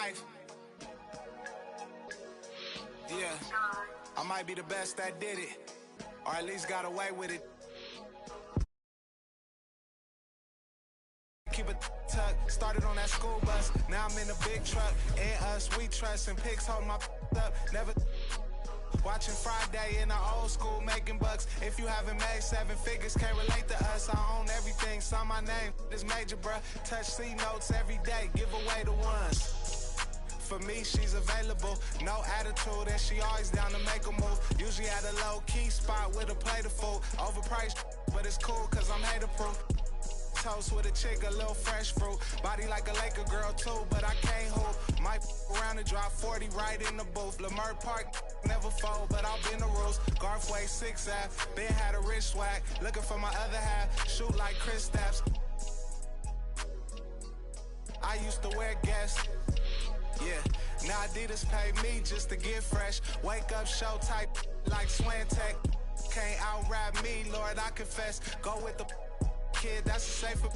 life. Yeah, I might be the best that did it, or at least got away with it. Keep it tucked, started on that school bus, now I'm in a big truck. And us, we trust, and pigs hold my up. Never watching Friday in the old school, making bucks. If you haven't made 7 figures, can't relate to us. I own everything, sign my name, this major, bruh. Touch C notes every day, give away the ones. For me, she's available, no attitude, and she always down to make a move. Usually at a low-key spot with a plate of food. Overpriced, but it's cool, cause I'm hater-proof. Toast with a chick, a little fresh fruit. Body like a Laker girl too, but I can't hoop. Might around and drop 40 right in the booth. Lamert Park, never fold, but I'll bend the rules. Garthway 6 Ave, Ben had a rich swag. Looking for my other half, shoot like Chris Stapps. I used to wear Guess. Yeah, now Adidas pay me just to get fresh. Wake up, show type like Swantech. Can't out-rap me, Lord, I confess. Go with the kid, that's a safer.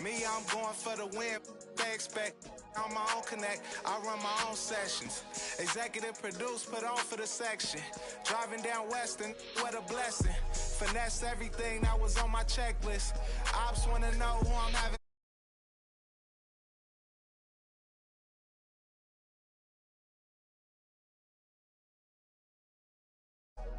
Me, I'm going for the win. They expect on my own connect. I run my own sessions. Executive produce, put on for the section. Driving down Western, what a blessing. Finesse everything that was on my checklist. Ops wanna know who I'm having.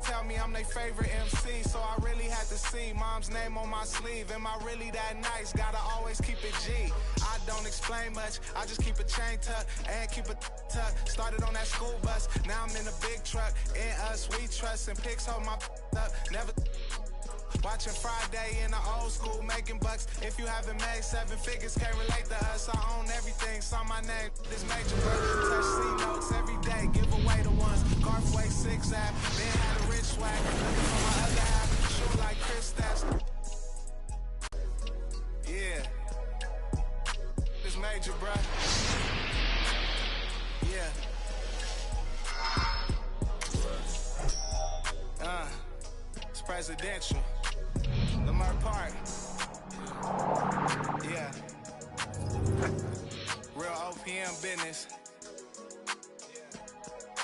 Tell me I'm their favorite MC, so I really had to see mom's name on my sleeve. Am I really that nice? Gotta always keep it G. I don't explain much, I just keep a chain tucked and keep it tucked. Started on that school bus, now I'm in a big truck. In us, we trust, and pigs hold my up. Never watching Friday in the old school, making bucks. If you haven't made 7 figures, can't relate to us. I own everything, sign my name, this major, brother. Touch C notes every day, give away the ones. Garthway 6 Ave, Ben had a rich swag. Looking for my other half, shoot like Chris Stapps. Yeah, this major, bruh. Yeah. It's presidential. Lamert Park. Yeah. Real OPM business.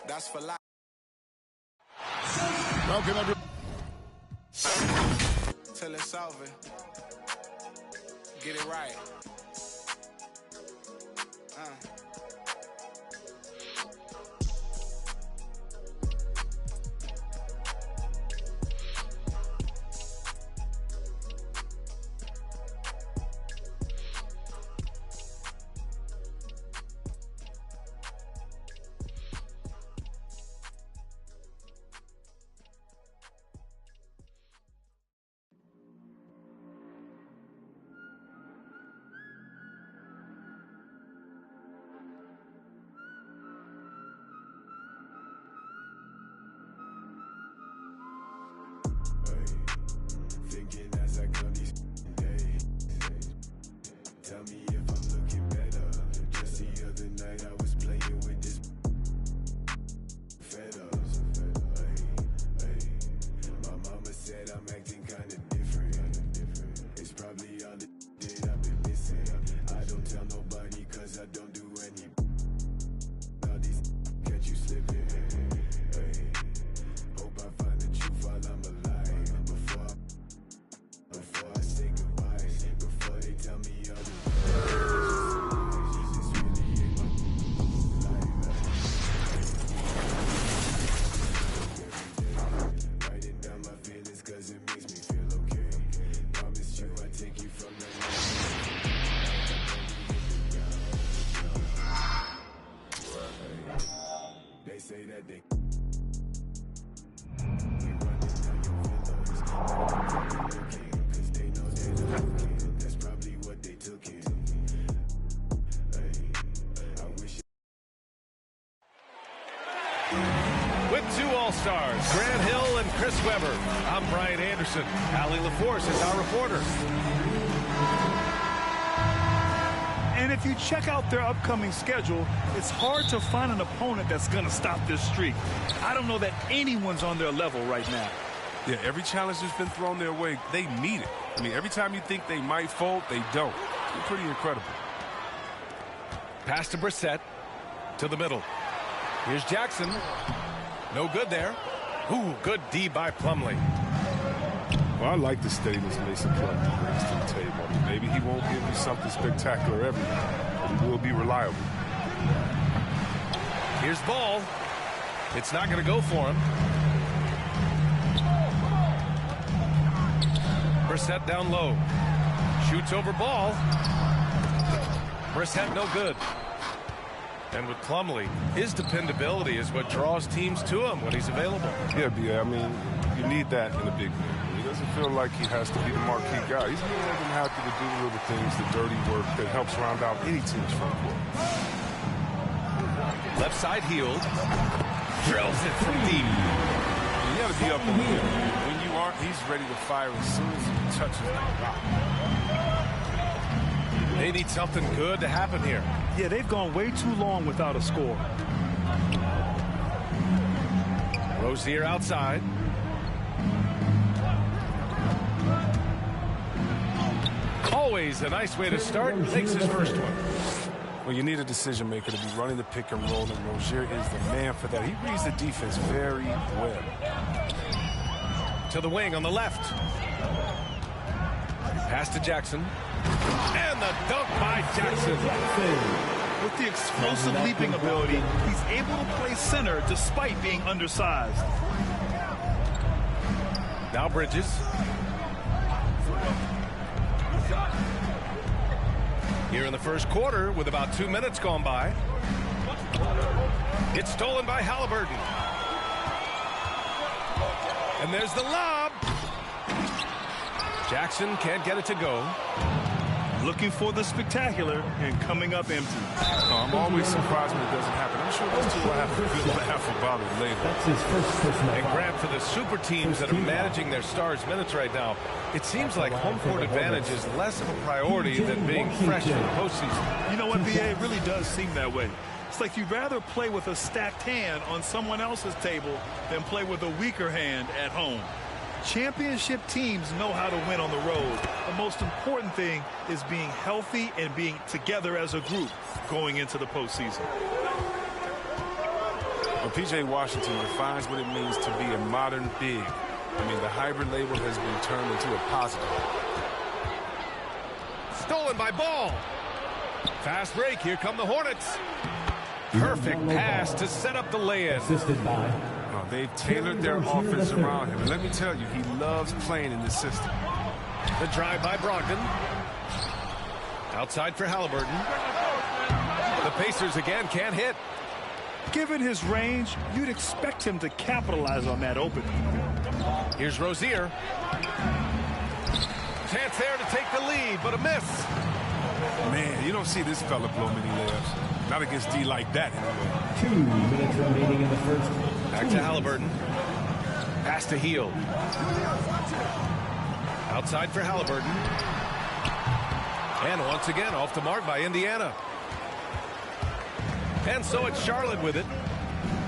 That's for life. Till it's over. Get it right. Tell me if I'm looking better. Just the other night I was playing with this fed up. My mama said I'm acting kinda different. It's probably all the shit I've been missing. I don't tell nobody cause I don't do any. All these catch you slipping. Hope I find the truth while I'm alive. Before I say goodbye, before they tell me all the say that they running down your villas, cause they know they're not looking. That's probably what they took in. I wish. With 2 All-Stars, Grant Hill and Chris Webber, I'm Brian Anderson. Allie LaForce is our reporter. And if you check out their upcoming schedule, it's hard to find an opponent that's going to stop this streak. I don't know that anyone's on their level right now. Yeah, every challenge that's been thrown their way, they need it. I mean, every time you think they might fold, they don't. They're pretty incredible. Pass to Brissett. To the middle. Here's Jackson. No good there. Ooh, good D by Plumlee. Well, I like the steadiness Mason Plumlee brings to the table. Maybe he won't give you something spectacular every night, but he will be reliable. Here's Ball. It's not going to go for him. Brissett down low. Shoots over Ball. Brissett no good. And with Plumlee, his dependability is what draws teams to him when he's available. Yeah, B.A., I mean, you need that in a big man. He doesn't feel like he has to be the marquee guy. He's more than happy to do the little things, the dirty work that helps round out any team's front court. Left side Hield. Drills it from deep. You got to be up on him. When you aren't, he's ready to fire as soon as he touches the rock. They need something good to happen here. Yeah, they've gone way too long without a score. Rozier outside. Always a nice way to start. Makes his first one. Well, you need a decision maker to be running the pick and roll, and Rozier is the man for that. He reads the defense very well. To the wing on the left. Pass to Jackson. And the dunk by Jackson. With the explosive leaping ability, he's able to play center despite being undersized. Now Bridges. Here in the first quarter with about 2 minutes gone by. It's stolen by Halliburton. And there's the lob. Jackson can't get it to go. Looking for the spectacular and coming up empty. I'm always surprised when it doesn't happen. I'm sure those two will have to feel laugh about it later. That's his first personal And Grant, for the super teams that are managing their stars minutes right now, it seems like home court advantage is less of a priority than being fresh for the postseason. You know what, B.A.? It really does seem that way. It's like you'd rather play with a stacked hand on someone else's table than play with a weaker hand at home. Championship teams know how to win on the road. The most important thing is being healthy and being together as a group going into the postseason. Well, P.J. Washington defines what it means to be a modern big. I mean, the hybrid label has been turned into a positive. Stolen by Ball. Fast break. Here come the Hornets. Perfect pass to set up the lay-in. assisted by They've tailored their offense around him. And let me tell you, he loves playing in this system. The drive by Brogdon. Outside for Halliburton. The Pacers again can't hit. Given his range, you'd expect him to capitalize on that opening. Here's Rozier. Chance there to take the lead, but a miss. Man, you don't see this fella blow many layups. Not against D like that, anyway. 2 minutes remaining in the first. Back to Halliburton. Pass to Hield. Outside for Halliburton. And once again, off the mark by Indiana. And so it's Charlotte with it.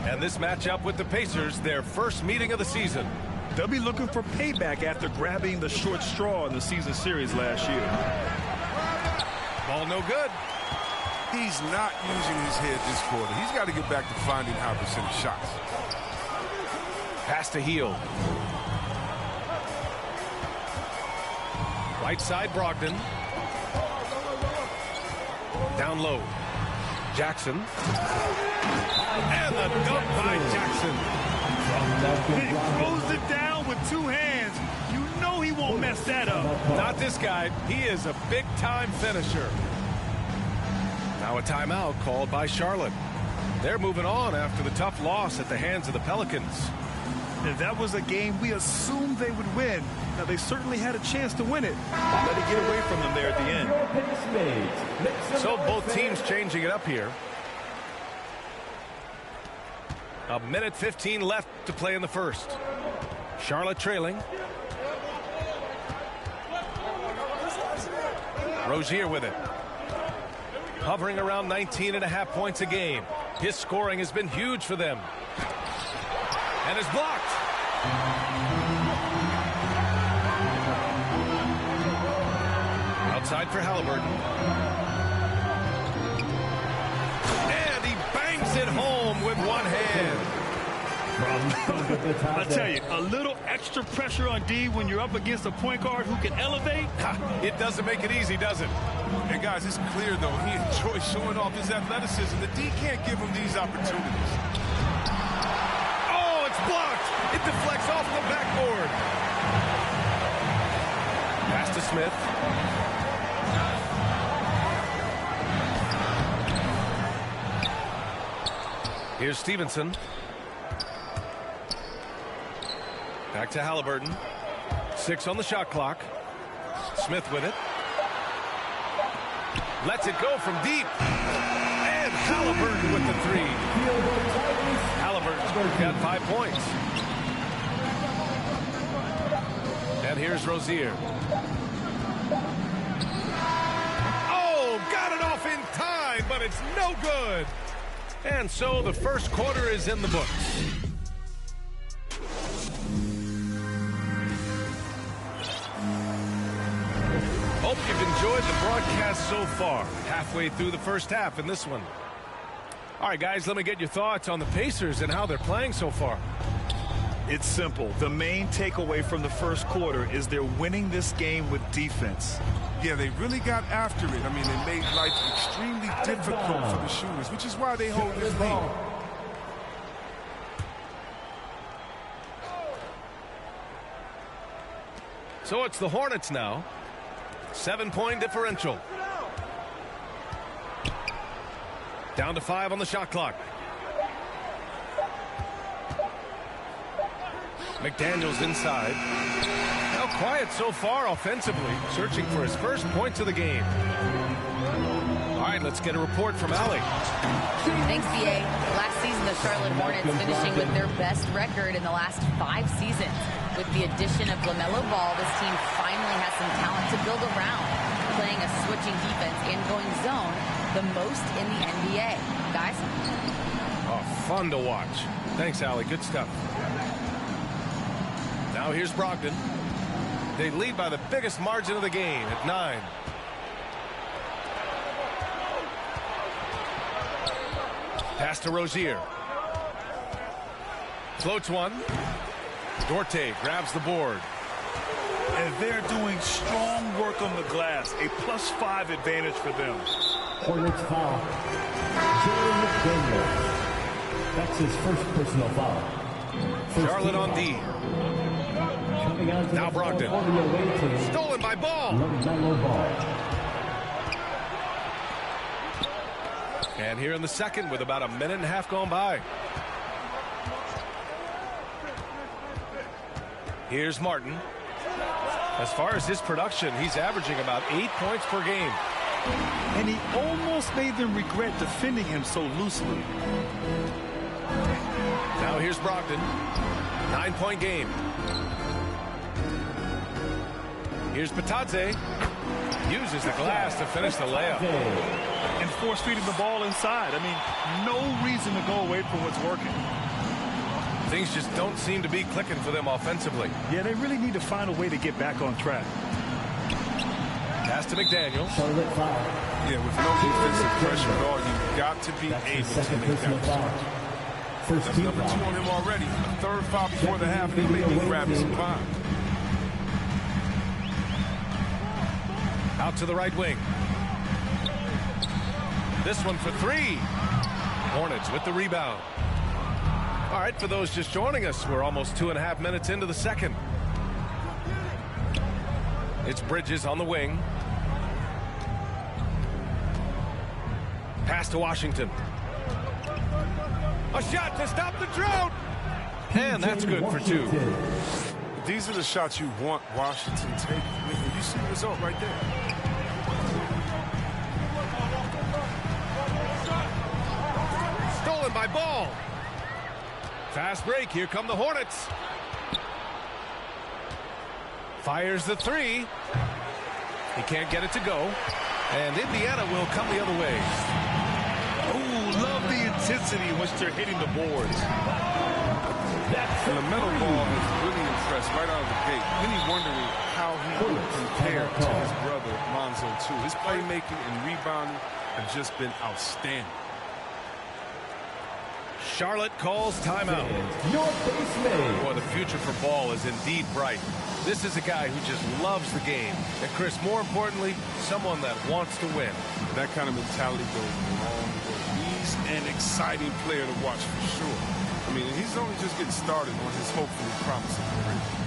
And this matchup with the Pacers, their first meeting of the season. They'll be looking for payback after grabbing the short straw in the season series last year. Ball no good. He's not using his head this quarter. He's got to get back to finding high percentage shots. Pass to Hield. Right side Brogdon. Down low. Jackson. And the dunk by Jackson. He throws it down with two hands. You know he won't mess that up. Not this guy. He is a big-time finisher. Now a timeout called by Charlotte. They're moving on after the tough loss at the hands of the Pelicans. And that was a game we assumed they would win. Now, they certainly had a chance to win it. Let it get away from them there at the end. So both teams changing it up here. A minute 15 left to play in the first. Charlotte trailing. Rozier with it. Hovering around 19.5 points a game. His scoring has been huge for them. And is blocked. Outside for Halliburton. And he bangs I tell you, a little extra pressure on D when you're up against a point guard who can elevate. It doesn't make it easy, does it? And guys, it's clear, though, he enjoys showing off his athleticism. The D can't give him these opportunities. Oh, it's blocked. It deflects off the backboard. Pass to Smith. Here's Stevenson. Back to Halliburton. 6 on the shot clock. Smith with it. Lets it go from deep. And Halliburton with the 3. Halliburton's got 5 points. And here's Rozier. Oh, got it off in time, but it's no good. And so the first quarter is in the books. Hope you've enjoyed the broadcast so far. Halfway through the first half in this one. All right, guys, let me get your thoughts on the Pacers and how they're playing so far. It's simple. The main takeaway from the first quarter is they're winning this game with defense. Yeah, they really got after it. I mean, they made life extremely difficult for the shooters, which is why they hold this lead. So it's the Hornets now. 7-point differential. Down to 5 on the shot clock. McDaniels inside. Now quiet so far offensively, searching for his first points of the game. All right, let's get a report from Allie. Thanks, BA. Last season, the Charlotte Hornets finishing with their best record in the last 5 seasons. With the addition of LaMelo Ball, this team finally has some talent to build around, playing a switching defense and going zone the most in the NBA. Guys? Oh, fun to watch. Thanks, Allie. Good stuff. Now here's Brogdon. They lead by the biggest margin of the game at 9. Pass to Rozier. Floats one. Dorte grabs the board. And they're doing strong work on the glass. A +5 advantage for them. Hornets foul. Jerry McDaniels. That's his first personal foul. Charlotte on D. Now Brogdon. Stolen by Ball. And here in the second with about a minute and a half gone by. Here's Martin. As far as his production, he's averaging about 8 points per game. And he almost made them regret defending him so loosely. Now here's Brogdon. 9-point game. Here's Patadze. Uses the glass to finish the layup. And force-feeding the ball inside. I mean, no reason to go away from what's working. Things just don't seem to be clicking for them offensively. Yeah, they really need to find a way to get back on track. Pass to McDaniels. Yeah, with no defensive pressure at all, you've got to be able to make that shot. That's number 2 on him already. A third foul before the half. He may be grabbing some time. Out to the right wing. This one for 3. Hornets with the rebound. All right, for those just joining us, we're almost 2.5 minutes into the second. It's Bridges on the wing. Pass to Washington. A shot to stop the drought. And that's good for 2. These are the shots you want Washington taking. You see the result right there. Stolen by Ball. Fast break. Here come the Hornets. Fires the 3. He can't get it to go. And Indiana will come the other way. Ooh, love the intensity in which they're hitting the boards. LaMelo Ball has really impressed right out of the gate. Many wondering how he will compare to his brother Lonzo too. His playmaking and rebounding have just been outstanding. Charlotte calls timeout. Your base man. Boy, the future for ball is indeed bright. This is a guy who just loves the game. And Chris, more importantly, someone that wants to win. That kind of mentality goes a long way. He's an exciting player to watch for sure. I mean, he's only just getting started on his hopefully promising career.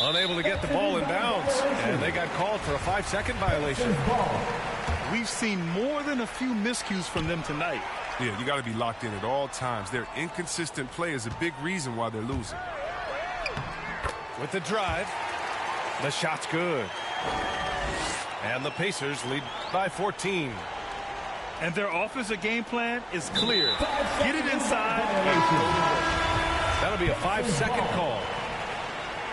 Unable to get the ball in bounds, and they got called for a 5-second violation. We've seen more than a few miscues from them tonight. Yeah, you got to be locked in at all times. Their inconsistent play is a big reason why they're losing. With the drive, the shot's good. And the Pacers lead by 14. And their offensive game plan is clear. Get it inside. That'll be a 5-second call.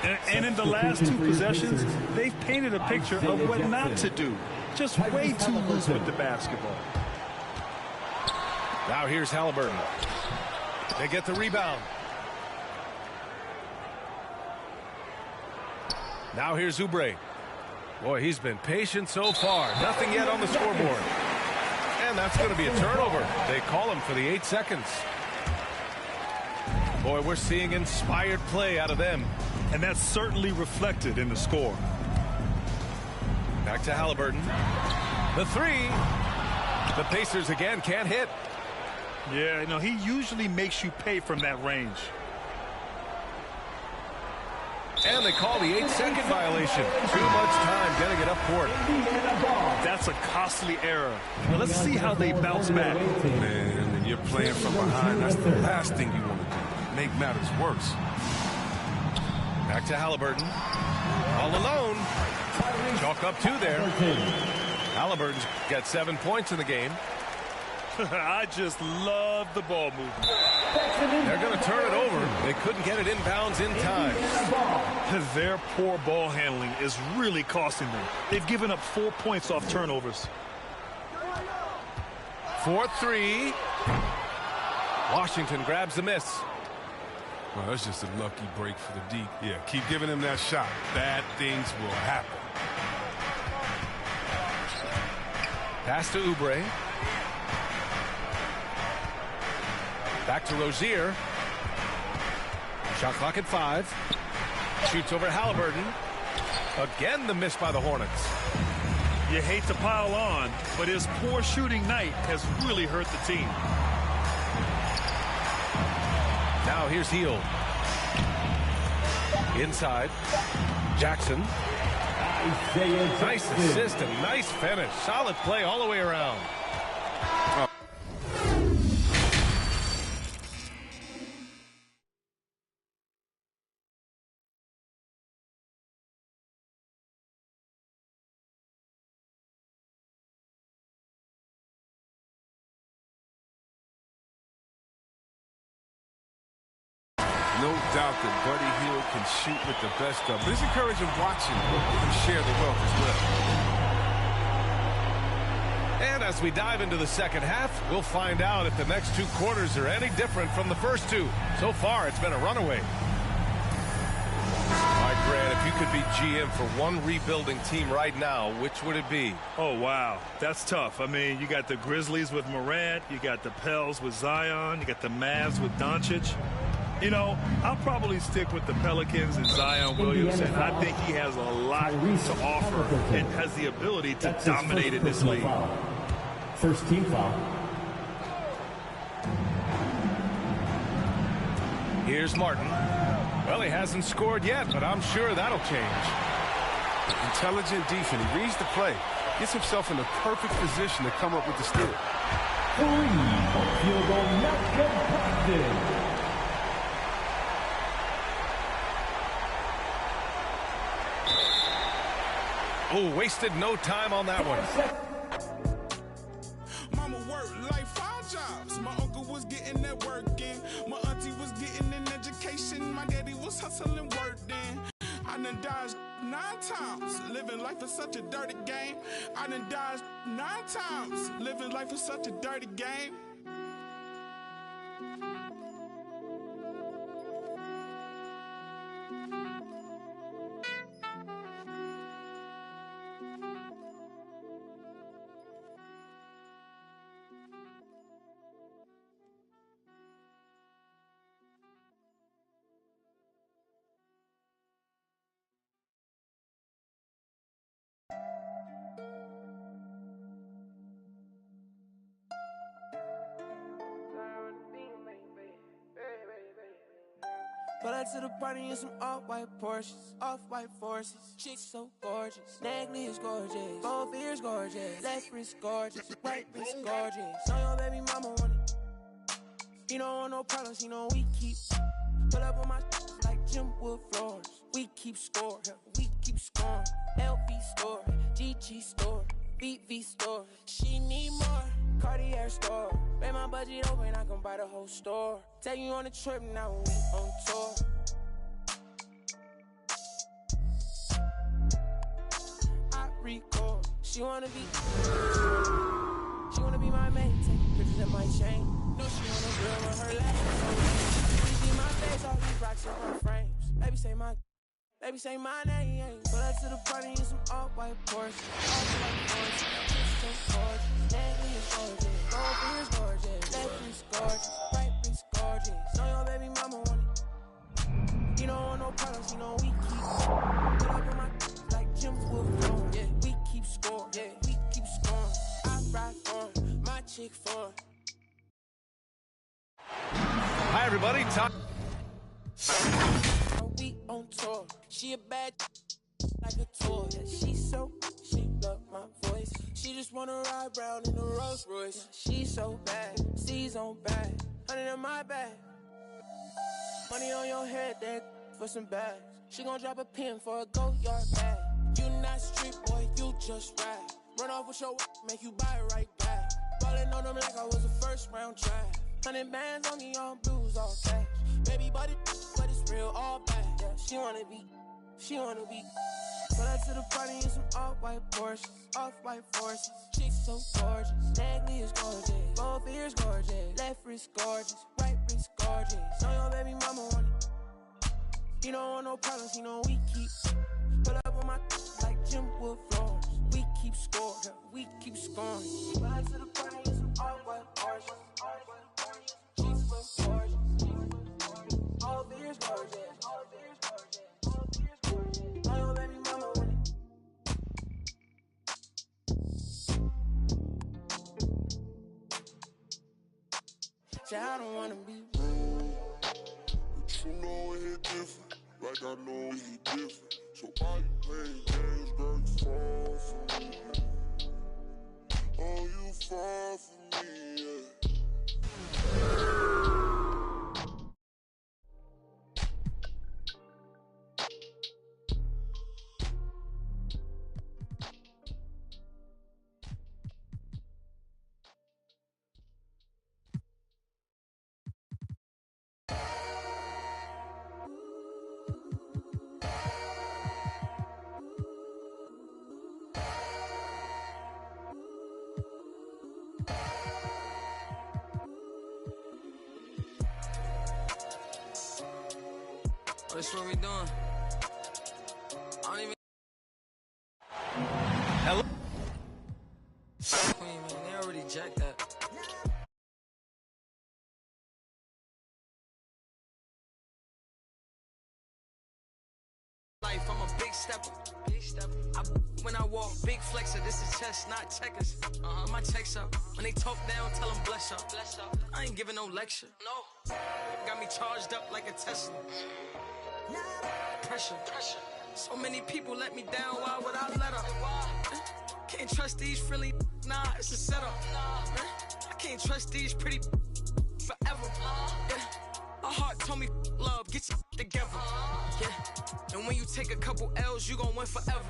And in the last two possessions, they've painted a picture of what not to do. Just way too loose with the basketball. Now here's Halliburton. They get the rebound. Now here's Oubre. Boy, he's been patient so far. Nothing yet on the scoreboard. And that's going to be a turnover. They call him for the 8 seconds. Boy, we're seeing inspired play out of them. And that's certainly reflected in the score. Back to Halliburton. The three. The Pacers again can't hit. Yeah, no, he usually makes you pay from that range. And they call the 8-second violation. Too much time getting it up court. That's a costly error. Well, let's see how they bounce back. Man, when you're playing from behind, that's the last thing you want to do. Make matters worse. Back to Halliburton. All alone. Chalk up 2 there. Halliburton's got 7 points in the game. I just love the ball movement. They're going to turn it over. They couldn't get it inbounds in time. Their poor ball handling is really costing them. They've given up 4 points off turnovers. 4-3. Washington grabs the miss. Well, that's just a lucky break for the D. Yeah, keep giving him that shot. Bad things will happen. Pass to Oubre. Back to Rozier. Shot clock at 5. Shoots over Halliburton. Again, the miss by the Hornets. You hate to pile on, but his poor shooting night has really hurt the team. Now here's Hill. Inside. Jackson. Nice assist and nice finish. Solid play all the way around. No doubt that Buddy Hield can shoot with the best of them. It's encouraging watching him share the wealth as well. And as we dive into the second half, we'll find out if the next 2 quarters are any different from the first 2. So far, it's been a runaway. All right, Grant, if you could be GM for one rebuilding team right now, which would it be? Oh, wow. That's tough. I mean, you got the Grizzlies with Morant. You got the Pels with Zion. You got the Mavs with Doncic. You know, I'll probably stick with the Pelicans and Zion Williamson. I think he has a lot to offer and has the ability to dominate in this league. First team foul. Here's Martin. Well, he hasn't scored yet, but I'm sure that'll change. Intelligent defense. He reads the play, gets himself in the perfect position to come up with the steal. 3 field goal not completed. Oh, wasted no time on that one. Mama worked like 5 jobs. My uncle was getting that work in. My auntie was getting an education. My daddy was hustling work then. I done dodged 9 times. Living life is such a dirty game. I done dodged 9 times. Living life is such a dirty game. Pull up to the party in some off-white Porsches, off-white forces. Chicks so gorgeous, neckly is gorgeous, both ears gorgeous, left wrist gorgeous, right wrist gorgeous. Know your baby mama want it. He don't want no problems, he know we keep. Pull up on my like Jim Wood floors. We keep score, we keep scoring. LV store, GG store, BV store. She need more. Cartier store. Make my budget open, I can buy the whole store. Take you on a trip, now we on tour. I record. She wanna be my main. Take pictures in my chain. No, she wanna grill on her legs. She see my face, all these rocks in her frames. Baby say my name. Pull up to the party in some off-white Porsche. Off-white Porsche. So gorgeous, neckly is gorgeous, both ears gorgeous, left wrist gorgeous, right wrist gorgeous. Know your baby mama want it. He don't want no problems, he know we keep. Put up on my like Jim Wood floor. Yeah, we keep score. Yeah, we keep scoring. I ride for my chick for. Hi, everybody. We on tour. She a bad like a toy. Yeah, she love my voice. She just wanna ride round in a Rolls Royce. Yeah, she's so bad, C's on bag, 100 in my bag. Money on your head, then for some bags. She gon' drop a pin for a go-yard bag. You not street boy, you just ride. Run off with your make you buy it right back. Ballin' on them like I was a first round track. 100 bands on me, all blues, all cash. Baby body, but it's real, all bad. Yeah, she wanna be. Pull up to the party in some off-white Porsches, off-white forces. Chicks so gorgeous, neckly is gorgeous, both ears gorgeous, left wrist gorgeous, right wrist gorgeous. Know your baby mama want it. He don't want no problems, he know we keep. Pull up on my like Jim Wood floors. We keep score, we keep scoring. Pull up to the party in some off-white Porsches, off-white Porsches. Chicks so gorgeous, both ears gorgeous, both ears gorgeous. I don't wanna be rude, but you know it hit different, like I know it hit different. So why you playing games, girl, you fall for me? Oh, you fall for me, yeah. That's what we doing. I don't even. Hello. Queen, man, they already jacked that. Life, I'm a big stepper. When I walk, big flexer. This is chess, not checkers. My checks up. When they talk down, tell them bless up. I ain't giving no lecture. No. Got me charged up like a Tesla. Pressure. So many people let me down, why would I let up? Can't trust these friendly, nah, it's a setup. I can't trust these pretty forever. Yeah. My heart told me love, get your together. Yeah. And when you take a couple L's, you gon' win forever.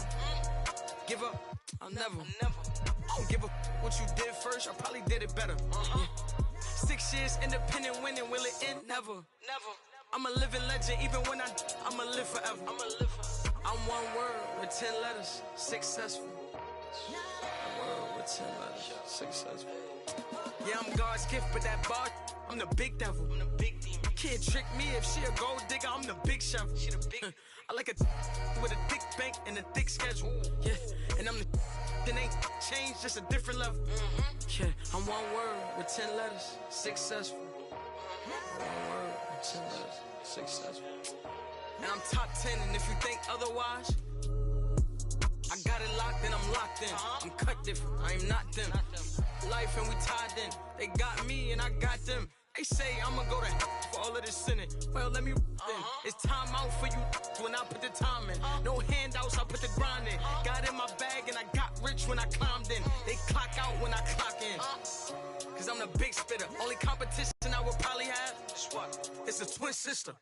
Give up, I'll never. I don't give a what you did first, I probably did it better. Yeah. 6 years independent winning, will it end? Never. I'm a living legend, even when I'ma live forever. I'm one word with 10 letters, successful. One word with 10 letters, successful. Yeah, I'm God's gift, but that bar, I'm the big devil. I'm the big demon. Can't trick me if she a gold digger, I'm the big shovel. She the big. I like a with a thick bank and a thick schedule. Yeah, and I'm the that ain't changed, just a different level. Yeah, I'm one word with 10 letters, successful. One word with 10 letters, successful. And I'm top 10, and if you think otherwise, I got it locked and I'm locked in. I'm cut different, I am not them. Life and we tied in. They got me and I got them. They say I'ma go to for all of this sinning. Well, let me then. It's time out for you when I put the time in. No handouts, I put the grind in. Got in my bag and I got rich when I climbed in. They clock out when I clock in. Cause I'm the big spitter. Only competition I would probably have is what? It's a twin sister.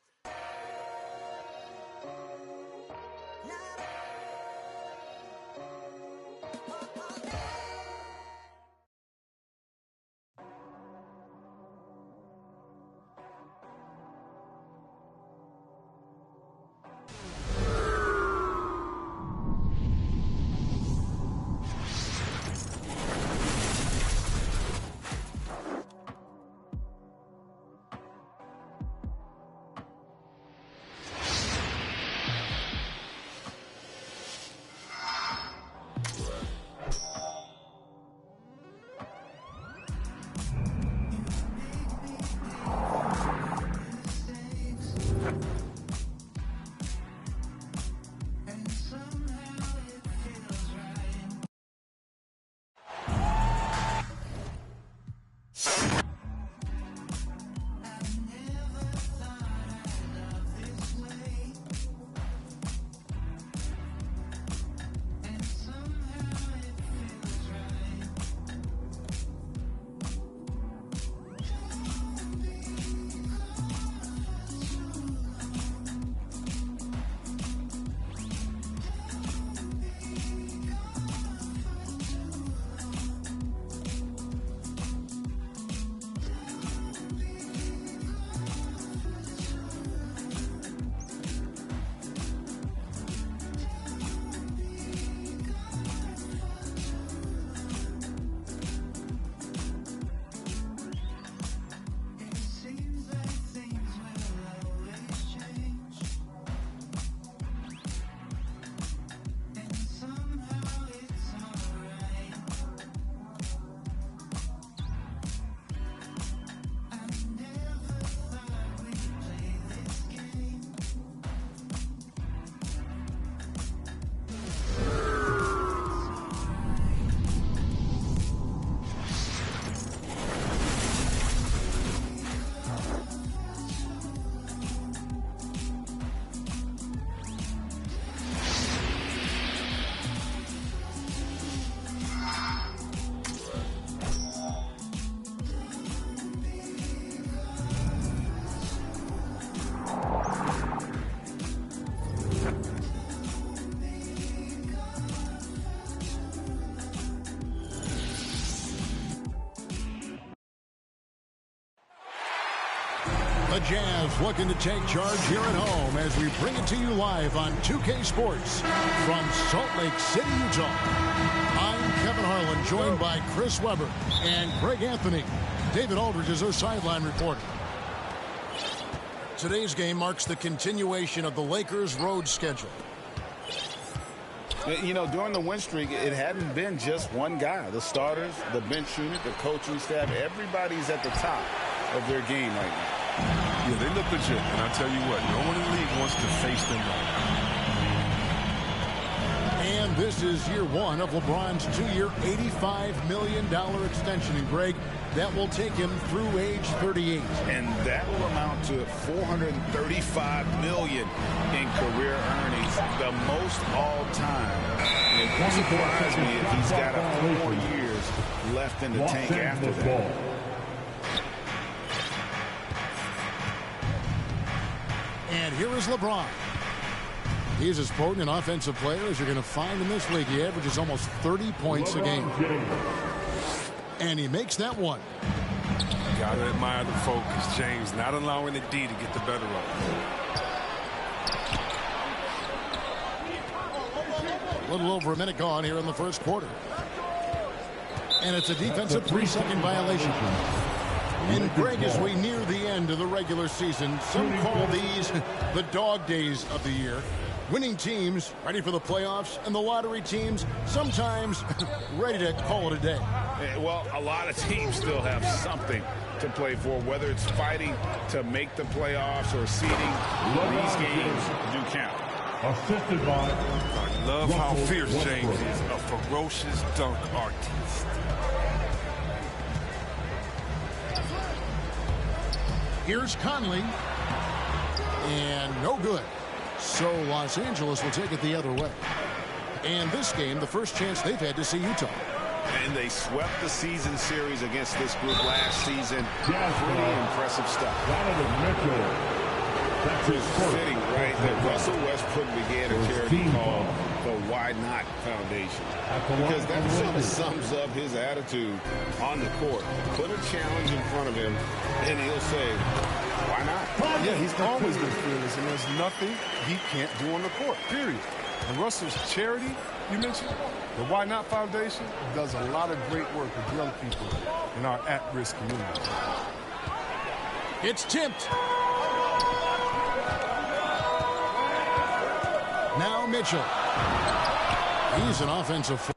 The Jazz looking to take charge here at home as we bring it to you live on 2K Sports from Salt Lake City, Utah. I'm Kevin Harlan, joined by Chris Webber and Greg Anthony. David Aldridge is our sideline reporter. Today's game marks the continuation of the Lakers' road schedule. You know, during the win streak, it hadn't been just one guy. The starters, the bench unit, the coaching staff, everybody's at the top of their game right now. Yeah, they look legit, and I tell you what, no one in the league wants to face them right now. And this is year one of LeBron's two-year, $85 million extension. And Greg, that will take him through age 38. And that will amount to $435 million in career earnings, the most all time. And it won't surprise me if he's got a few more years left in the tank after that. And here is LeBron. He's as potent an offensive player as you're going to find in this league. He averages almost 30 points a game. And he makes that one. Got to admire the focus, James, not allowing the D to get the better of him. A little over a minute gone here in the first quarter. And it's a defensive 3-second violation. And Greg, as we near the end of the regular season, some call these the dog days of the year. Winning teams ready for the playoffs, and the lottery teams sometimes ready to call it a day. Well, a lot of teams still have something to play for, whether it's fighting to make the playoffs or seeding. These games do count. Assisted by... I love how fierce James is, a ferocious dunk artist. Here's Conley. And no good. So Los Angeles will take it the other way. And this game, the first chance they've had to see Utah. And they swept the season series against this group last season. Pretty impressive stuff. It's fitting, right, that Russell Westbrook began a charity called the Why Not Foundation. Because that sort of sums up his attitude on the court. Put a challenge in front of him, and he'll say, why not? Yeah, he's always been fearless, and there's nothing he can't do on the court, period. And Russell's charity, you mentioned, the Why Not Foundation, does a lot of great work with young people in our at-risk community. It's tipped. Now Mitchell. He's an offensive...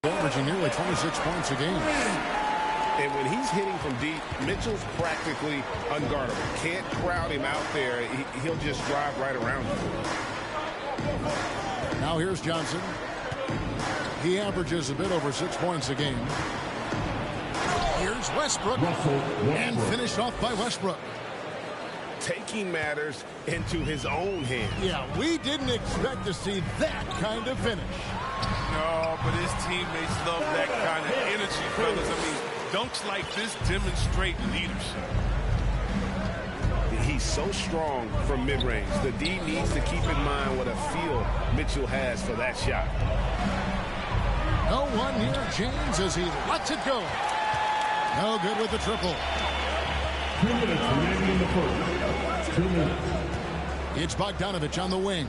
Averaging nearly 26 points a game. And when he's hitting from deep, Mitchell's practically unguardable. Can't crowd him out there. He'll just drive right around you. Now here's Johnson. He averages a bit over 6 points a game. Here's Westbrook. And finished off by Westbrook. Taking matters into his own hands. Yeah, we didn't expect to see that kind of finish. No, but his teammates love that kind of energy, fellas. I mean, dunks like this demonstrate leadership. He's so strong from mid-range. The D needs to keep in mind what a feel Mitchell has for that shot. No one near James as he lets it go. No good with the triple. 2 minutes remaining in the first. 2 minutes. It's Bogdanovich on the wing.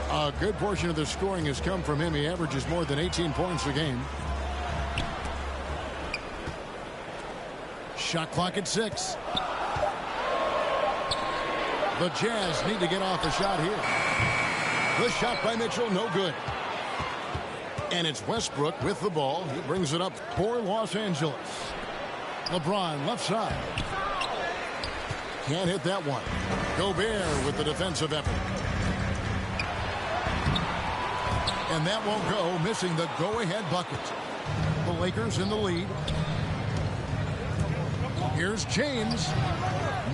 A good portion of the scoring has come from him. He averages more than 18 points a game. Shot clock at 6. The Jazz need to get off a shot here. The shot by Mitchell, no good. And it's Westbrook with the ball. He brings it up for Los Angeles. LeBron left side. Can't hit that one. Gobert with the defensive effort. And that won't go, missing the go-ahead bucket. The Lakers in the lead. Here's James.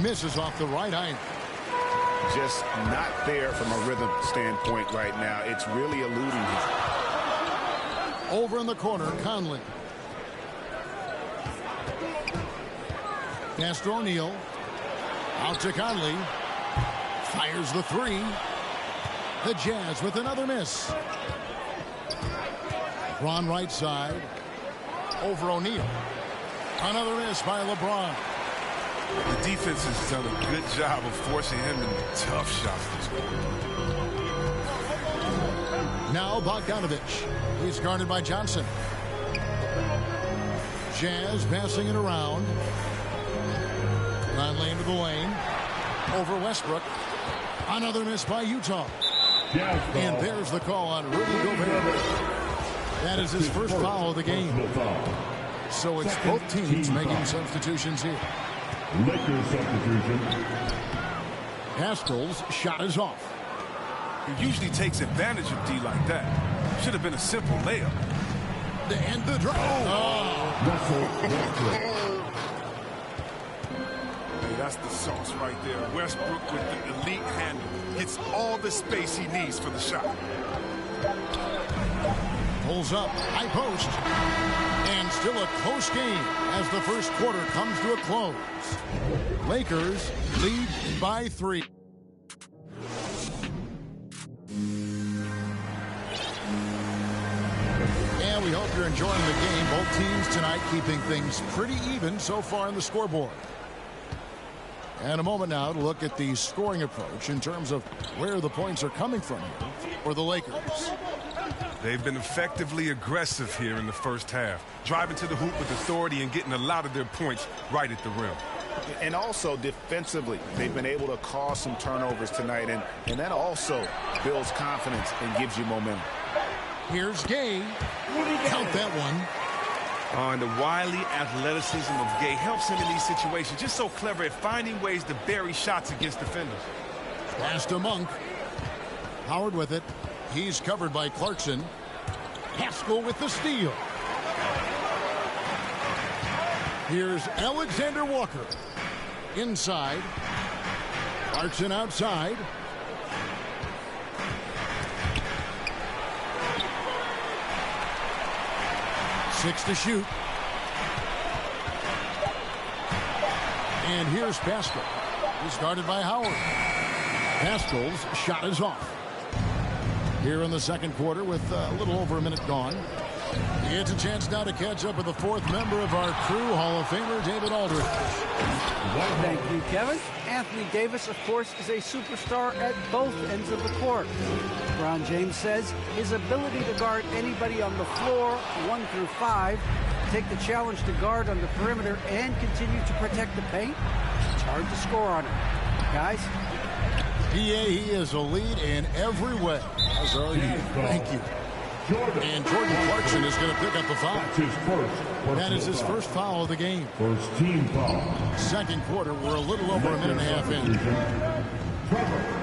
Misses off the right iron. Just not there from a rhythm standpoint right now. It's really eluding him. Over in the corner, Conley. Pass to O'Neal. Out to Conley. Fires the three. The Jazz with another miss. LeBron right side. Over O'Neal. Another miss by LeBron. The defense has done a good job of forcing him into tough shots this quarter. Now Bogdanovich. He's guarded by Johnson. Jazz passing it around. Conley into the lane. Over Westbrook. Another miss by Utah. And there's the call on Rudy Gobert. That is his first foul of the game. So it's both teams making substitutions here. Lakers substitution. Haskell's shot is off. He usually takes advantage of D like that. Should have been a simple layup. And the drive. Hey, that's the sauce right there. Westbrook with the elite handle. Gets all the space he needs for the shot. Pulls up, high post. And still a close game as the first quarter comes to a close. Lakers lead by 3. And we hope you're enjoying the game. Both teams tonight keeping things pretty even so far on the scoreboard. And a moment now to look at the scoring approach in terms of where the points are coming from here for the Lakers. They've been effectively aggressive here in the first half, driving to the hoop with authority and getting a lot of their points right at the rim. And also defensively, they've been able to cause some turnovers tonight, and that also builds confidence and gives you momentum. Here's Gay. Count that one. And the wily athleticism of Gay helps him in these situations. Just so clever at finding ways to bury shots against defenders. Pass to Monk. Howard with it. He's covered by Clarkson. Haskell with the steal. Here's Alexander Walker. Inside. Clarkson outside. Six to shoot. And here's Pascal. He's guarded by Howard. Pascal's shot is off. Here in the second quarter with a little over a minute gone. He gets a chance now to catch up with the fourth member of our crew, Hall of Famer David Aldridge. Thank you, Kevin. Anthony Davis, of course, is a superstar at both ends of the court. LeBron James says his ability to guard anybody on the floor, 1 through 5, take the challenge to guard on the perimeter, and continue to protect the paint, it's hard to score on him. Guys? He is a lead in every way. As are you. Thank you. And Jordan Clarkson is going to pick up the foul. That is his first foul of the game. First team foul. Second quarter, we're a little over a minute and a half in.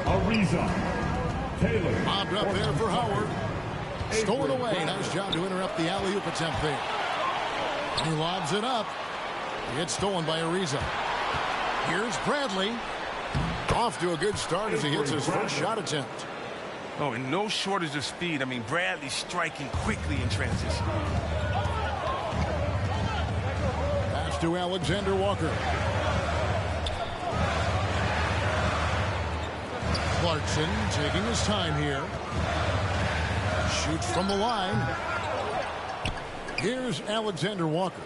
Ariza. Taylor. Mobbed up there for Howard. Stolen away. Nice job to interrupt the alley-oop attempt there. He lobs it up. It's stolen by Ariza. Here's Bradley. Off to a good start as he hits his first shot attempt. Oh, and no shortage of speed. I mean, Bradley striking quickly in transition. Pass to Alexander Walker. Clarkson taking his time here. Shoots from the line. Here's Alexander Walker.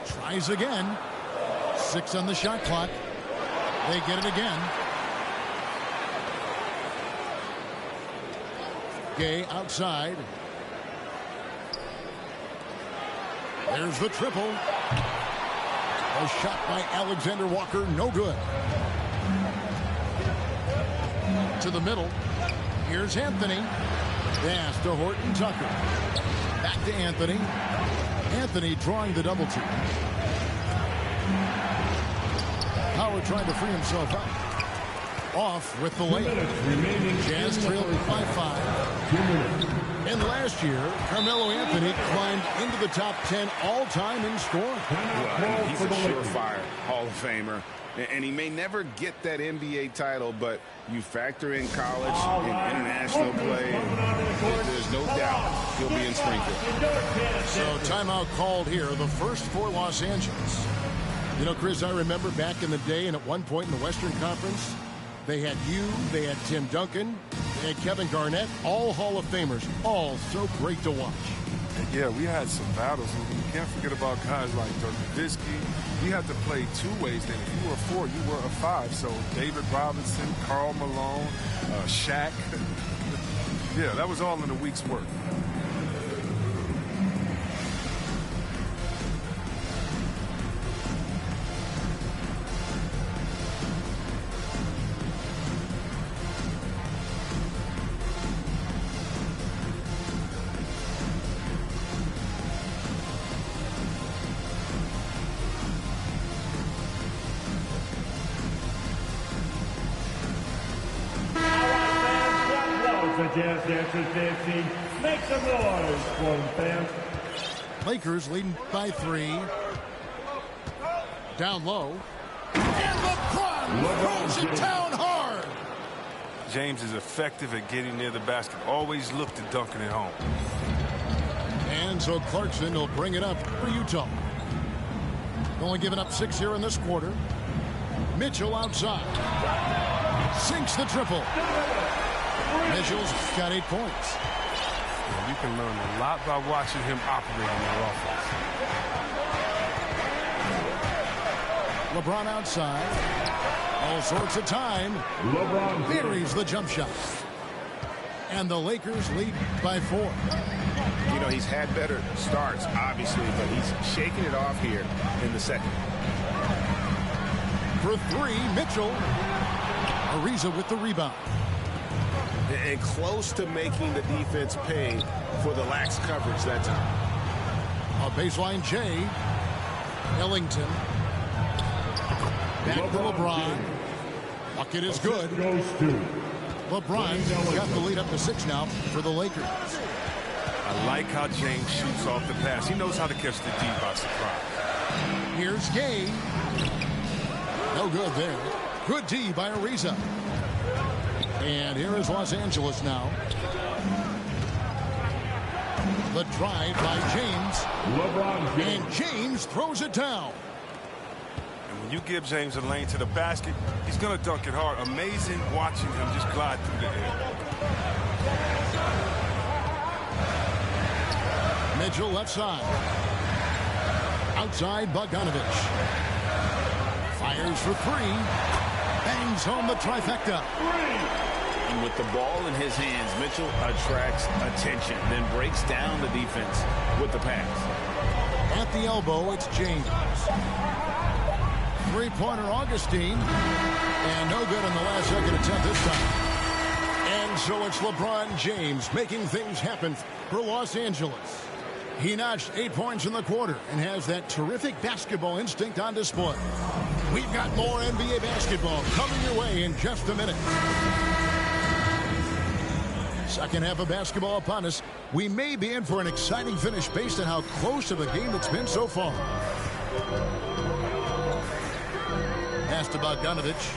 Tries again. 6 on the shot clock. They get it again. Gay outside. There's the triple. A shot by Alexander Walker, no good. To the middle. Here's Anthony. Pass to Horton Tucker. Back to Anthony. Anthony drawing the double team. Howard trying to free himself up. Off with the layup. Jazz trailed by 5. And last year, Carmelo Anthony climbed into the top 10 all-time in scoring. Well, he's a surefire Hall of Famer. And he may never get that NBA title, but you factor in college and international play, and there's no doubt he'll be in Springfield. So timeout called here, the first for Los Angeles. You know, Chris, I remember back in the day, and at one point in the Western Conference, they had you, they had Tim Duncan, they had Kevin Garnett, all Hall of Famers, all so great to watch. Yeah, we had some battles, and you can't forget about guys like Dirk Nowitzki. We had to play two ways then. If you were a 4, you were a 5. So David Robinson, Karl Malone, Shaq. Yeah, that was all in a week's work. Jazz dancers dancing. Make some noise for them, fans. Lakers leading by 3. Down low. And LeBron throws it down hard. James is effective at getting near the basket. Always looked at dunking it home. And so Clarkson will bring it up for Utah. Only giving up 6 here in this quarter. Mitchell outside. Sinks the triple. Mitchell's got 8 points. You can learn a lot by watching him operate on their offense. LeBron outside. All sorts of time. LeBron buries the jump shot. And the Lakers lead by 4. You know, he's had better starts, obviously, but he's shaking it off here in the second. For 3, Mitchell. Ariza with the rebound. And close to making the defense pay for the lax coverage that time. A baseline J. Ellington. Back to LeBron. Bucket is good. LeBron got the lead up to 6 now for the Lakers. I like how James shoots off the pass. He knows how to catch the D by surprise. Here's Gay. No good there. Good D by Ariza. And here is Los Angeles now. The drive by James. LeBron James. And James throws it down. And when you give James a lane to the basket, he's going to dunk it hard. Amazing watching him just glide through the air. Mitchell left side. Outside Bogdanovich. Fires for 3. Bangs home the trifecta. And with the ball in his hands, Mitchell attracts attention, then breaks down the defense with the pass. At the elbow, it's James. 3-pointer Augustine. And no good on the last second attempt this time. And so it's LeBron James making things happen for Los Angeles. He notched 8 points in the quarter and has that terrific basketball instinct on display. We've got more NBA basketball coming your way in just a minute. Second half of basketball upon us. We may be in for an exciting finish based on how close of a game it's been so far. Pass to Bogdanovich.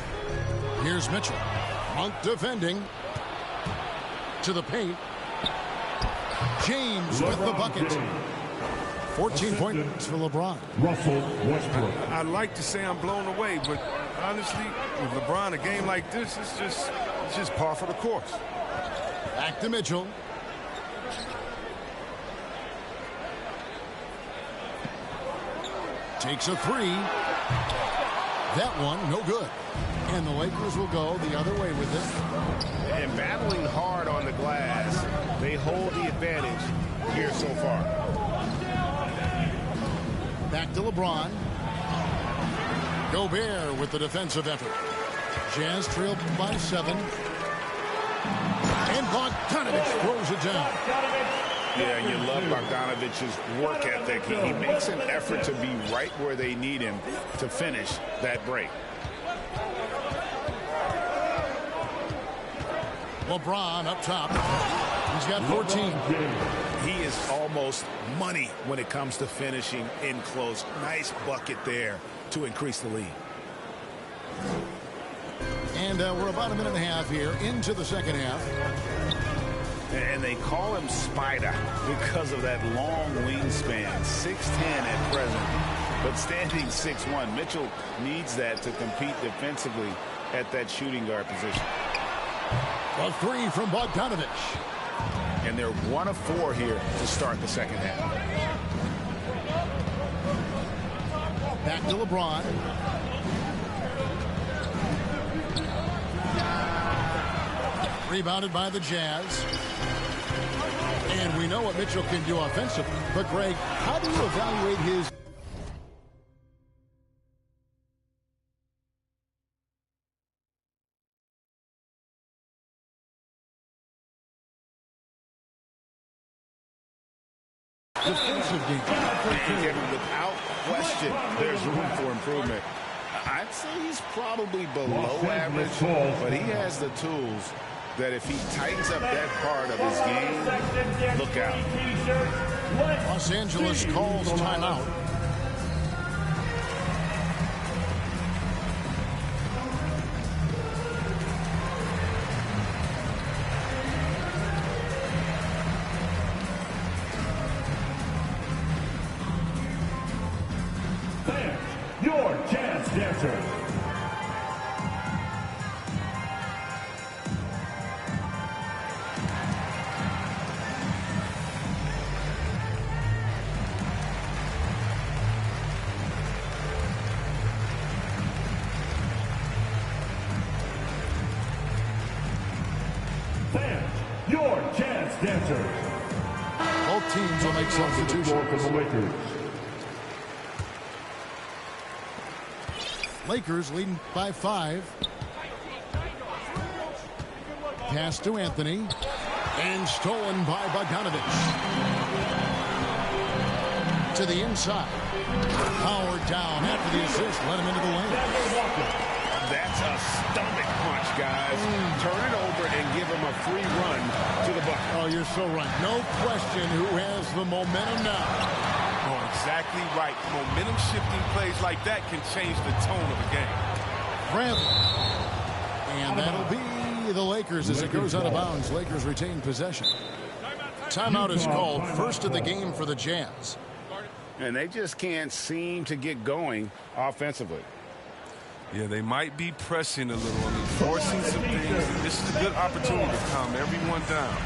Here's Mitchell. Monk defending. To the paint. James with the bucket. 14 points for LeBron. Russell Westbrook. I'd like to say I'm blown away, but honestly, with LeBron, a game like this, it's just par for the course. Back to Mitchell. Takes a 3. That one, no good. And the Lakers will go the other way with it. And battling hard on the glass, they hold the advantage here so far. Back to LeBron. Gobert with the defensive effort. Jazz trail by 7. And Bogdanovich throws it down. Yeah, you love Bogdanovich's work ethic. He makes an effort to be right where they need him to finish that break. LeBron up top. He's got 14. He is almost money when it comes to finishing in close. Nice bucket there to increase the lead. And we're about a minute and a half here into the second half. And they call him Spider because of that long wingspan, 6'10" at present, but standing 6'1". Mitchell needs that to compete defensively at that shooting guard position. A three from Bogdanovich. And they're 1 of 4 here to start the second half. Back to LeBron. Rebounded by the Jazz. And we know what Mitchell can do offensively. But, Greg, how do you evaluate his defensive game? Without question, there's room for improvement. I'd say he's probably below average, but he has the tools that if he tightens up that part of his game, look out. Los Angeles calls timeout. Your Jazz Dancer. Fans, your Jazz Dancer. Both teams will make substitutions. For the Lakers. Lakers leading by 5. Pass to Anthony. And stolen by Bogdanovich. To the inside. Howard down after the assist. Let him into the lane. That's a stomach punch, guys. Turn it over and give him a free run to the bucket. Oh, you're so right. No question who has the momentum now. Exactly right. Momentum shifting plays like that can change the tone of the game. Bradley. And that'll be the Lakers as it goes out of bounds. Lakers retain possession. Timeout is called. First of the game for the Jazz. And they just can't seem to get going offensively. Yeah, they might be pressing a little. I mean, forcing some things. This is a good opportunity to calm everyone down.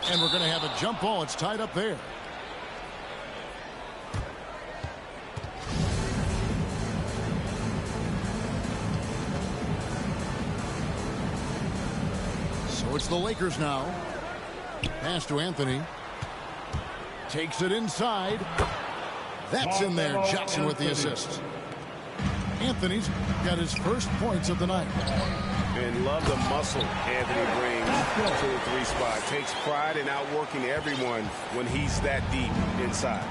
And we're going to have a jump ball. It's tied up there. So it's the Lakers now. Pass to Anthony. Takes it inside. That's in there. Jackson with the assist. Anthony's got his first points of the night. And love the muscle Anthony brings to the 3 spot. Takes pride in outworking everyone when he's that deep inside.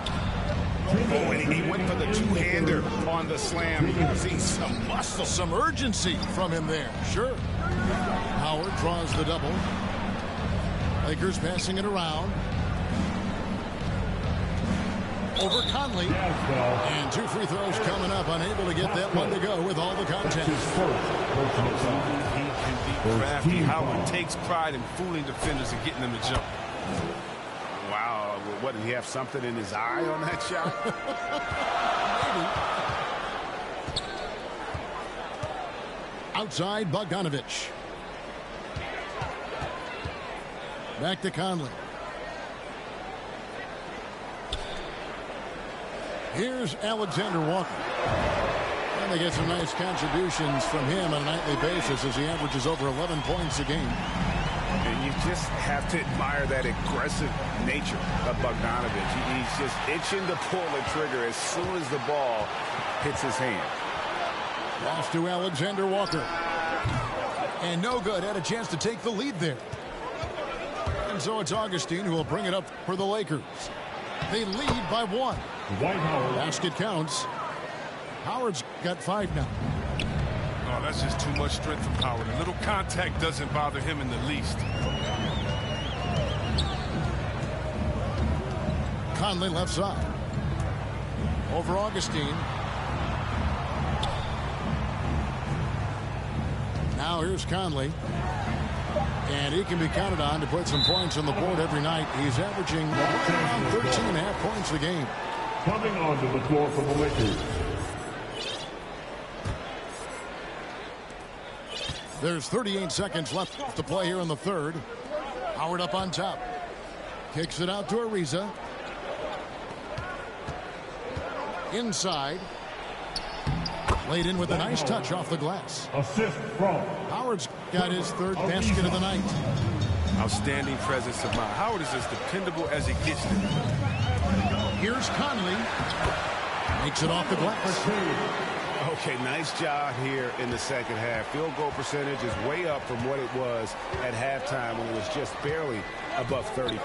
Oh, and he went for the two-hander on the slam. You can see some muscle. Some urgency from him there. Sure. Howard draws the double. Lakers passing it around. Over Conley. And 2 free throws coming up. Unable to get that one to go with all the contact. He can be crafty. Howard takes pride in fooling defenders and getting them to jump. Wow. What, did he have something in his eye on that shot? Outside Bogdanovich. Back to Conley. Here's Alexander Walker. And they get some nice contributions from him on a nightly basis as he averages over 11 points a game. And you just have to admire that aggressive nature of Bogdanovich. He's just itching to pull the trigger as soon as the ball hits his hand. Lost to Alexander Walker. And no good. Had a chance to take the lead there. And so it's Augustine who will bring it up for the Lakers. They lead by 1. Basket counts. Howard's got 5 now. Oh, that's just too much strength from Howard. A little contact doesn't bother him in the least. Conley left side. Over Augustine. Now here's Conley. And he can be counted on to put some points on the board every night. He's averaging around 13.5 points a game. Coming onto the floor for the Lakers. There's 38 seconds left to play here in the third. Howard up on top. Kicks it out to Ariza. Inside. Laid in with a nice touch off the glass. Assist from Howard's got his third basket of the night. Outstanding presence of mind. Howard is as dependable as it gets to him. Here's Conley. Makes it off the glass. Okay, nice job here in the second half. Field goal percentage is way up from what it was at halftime when it was just barely above 30%.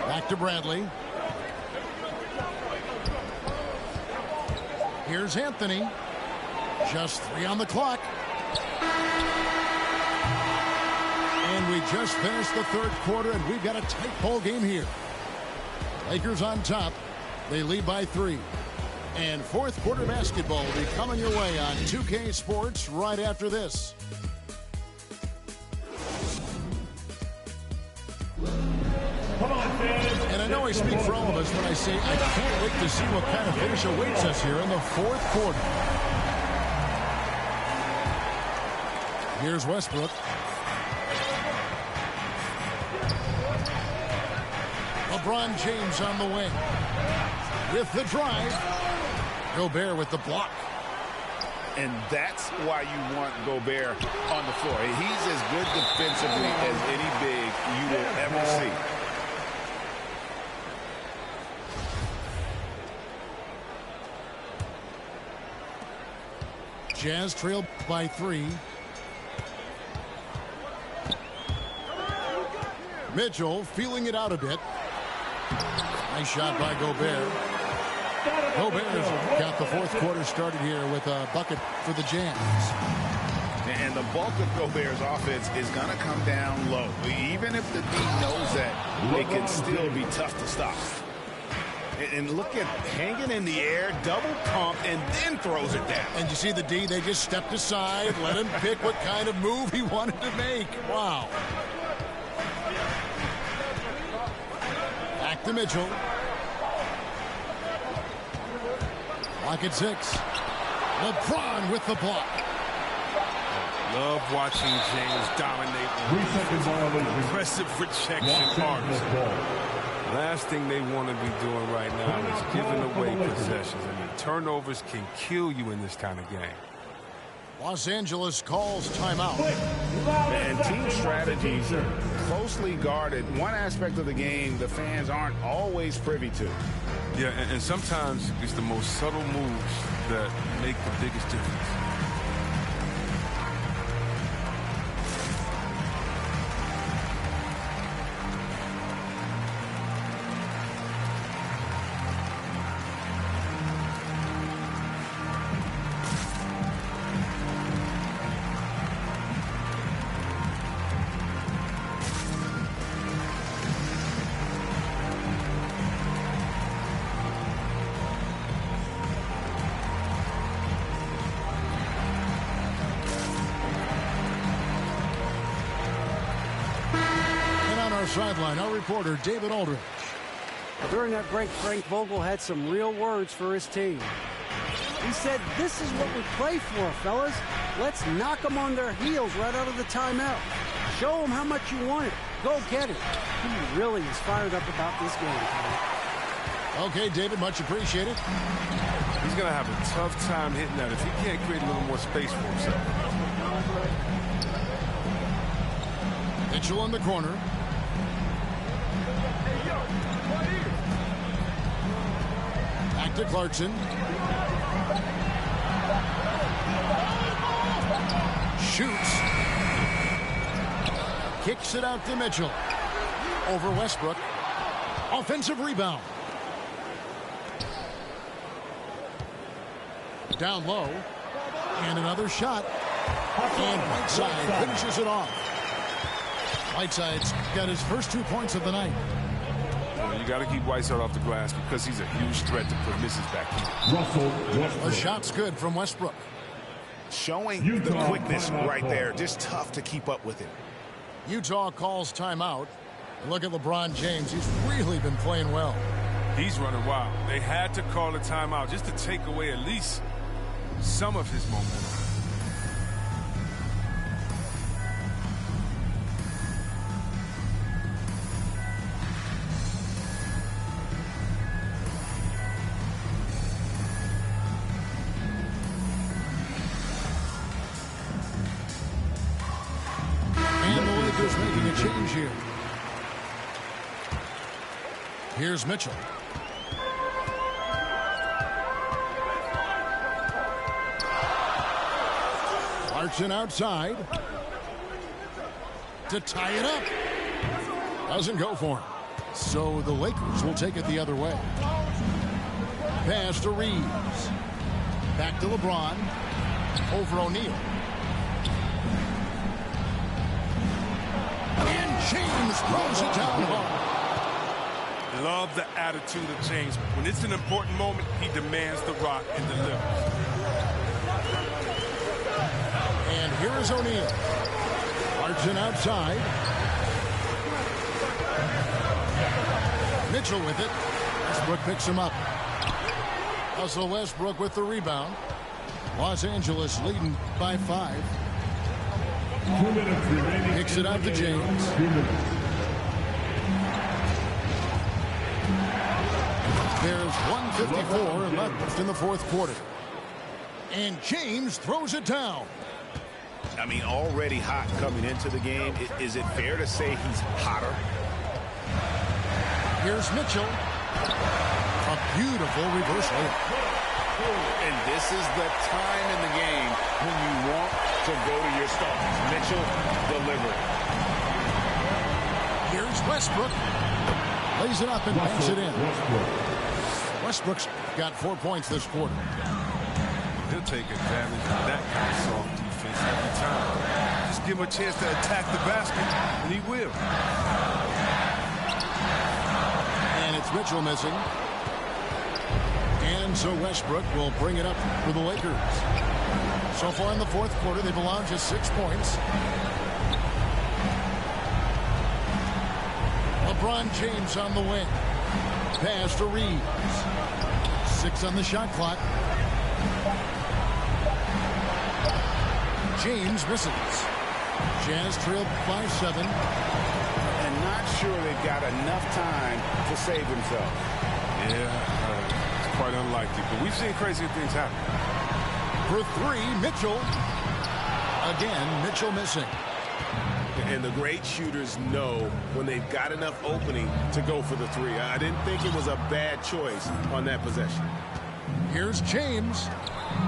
Back to Bradley. Here's Anthony. Just 3 on the clock. And we just finished the third quarter, and we've got a tight ball game here. Lakers on top. They lead by 3. And fourth quarter basketball will be coming your way on 2K Sports right after this. And I know I speak for all of us when I say I can't wait to see what kind of finish awaits us here in the fourth quarter. Here's Westbrook. LeBron James on the wing. With the drive. Gobert with the block. And that's why you want Gobert on the floor. He's as good defensively as any big you will ever see. Jazz trail by 3. Mitchell feeling it out a bit. Nice shot by Gobert. Gobert's got the fourth quarter started here with a bucket for the Jazz. And the bulk of Gobert's offense is going to come down low. Even if the D knows that, it can still be tough to stop. And look at hanging in the air, double pump, and then throws it down. And you see the D, they just stepped aside, let him pick what kind of move he wanted to make. Wow. Back to Mitchell. Block at 6. LeBron with the block. Love watching James dominate. 3 second violation. Impressive protection arms. Last thing they want to be doing right now is giving away possessions. I mean, turnovers can kill you in this kind of game. Los Angeles calls timeout. And team strategies closely guarded. One aspect of the game the fans aren't always privy to. Yeah, and sometimes it's the most subtle moves that make the biggest difference. Sideline, our reporter, David Aldridge. During that break, Frank Vogel had some real words for his team. He said, "This is what we play for, fellas. Let's knock them on their heels right out of the timeout. Show them how much you want it. Go get it." He really is fired up about this game, Frank. Okay, David, much appreciated. He's going to have a tough time hitting that if he can't create a little more space for himself. Mitchell in the corner. Back to Clarkson. Shoots. Kicks it out to Mitchell. Over Westbrook. Offensive rebound. Down low. And another shot. And Whiteside finishes it off. Whiteside's got his first 2 points of the night. You got to keep Whiteside off the glass because he's a huge threat to put misses back in. A shot's good from Westbrook. Showing the quickness right there. Just tough to keep up with it. Utah calls timeout. Look at LeBron James. He's really been playing well. He's running wild. They had to call a timeout just to take away at least some of his momentum. And the Lakers making a change here. Here's Mitchell. Clarkson outside to tie it up. Doesn't go for him. So the Lakers will take it the other way. Pass to Reeves. Back to LeBron. Over O'Neal. And James throws it down hard. Love the attitude of James. When it's an important moment, he demands the rock and delivers. And here is O'Neal. Clarkson outside. Mitchell with it. Westbrook picks him up. Russell Westbrook with the rebound. Los Angeles leading by 5. 2 minutes remaining. Kicks it out to James. 2 minutes. There's 1:54 left in the fourth quarter. And James throws it down. I mean, already hot coming into the game. Is it fair to say he's hotter? Here's Mitchell. A beautiful reverse layup. And this is the time in the game when you want to go to your stars. Mitchell delivered. Here's Westbrook. Lays it up and banks it in. Westbrook's got 4 points this quarter. He'll take advantage of that kind of soft defense every time. Just give him a chance to attack the basket, and he will. And it's Mitchell missing. And so Westbrook will bring it up for the Lakers. So far in the fourth quarter, they've allowed just 6 points. LeBron James on the wing. Pass to Reeves. 6 on the shot clock. James misses. Jazz trailed by 7. And not sure they've got enough time to save themselves. Yeah, it's quite unlikely, but we've seen crazy things happen. For 3, Mitchell. Again, Mitchell missing. And the great shooters know when they've got enough opening to go for the 3. I didn't think it was a bad choice on that possession. Here's James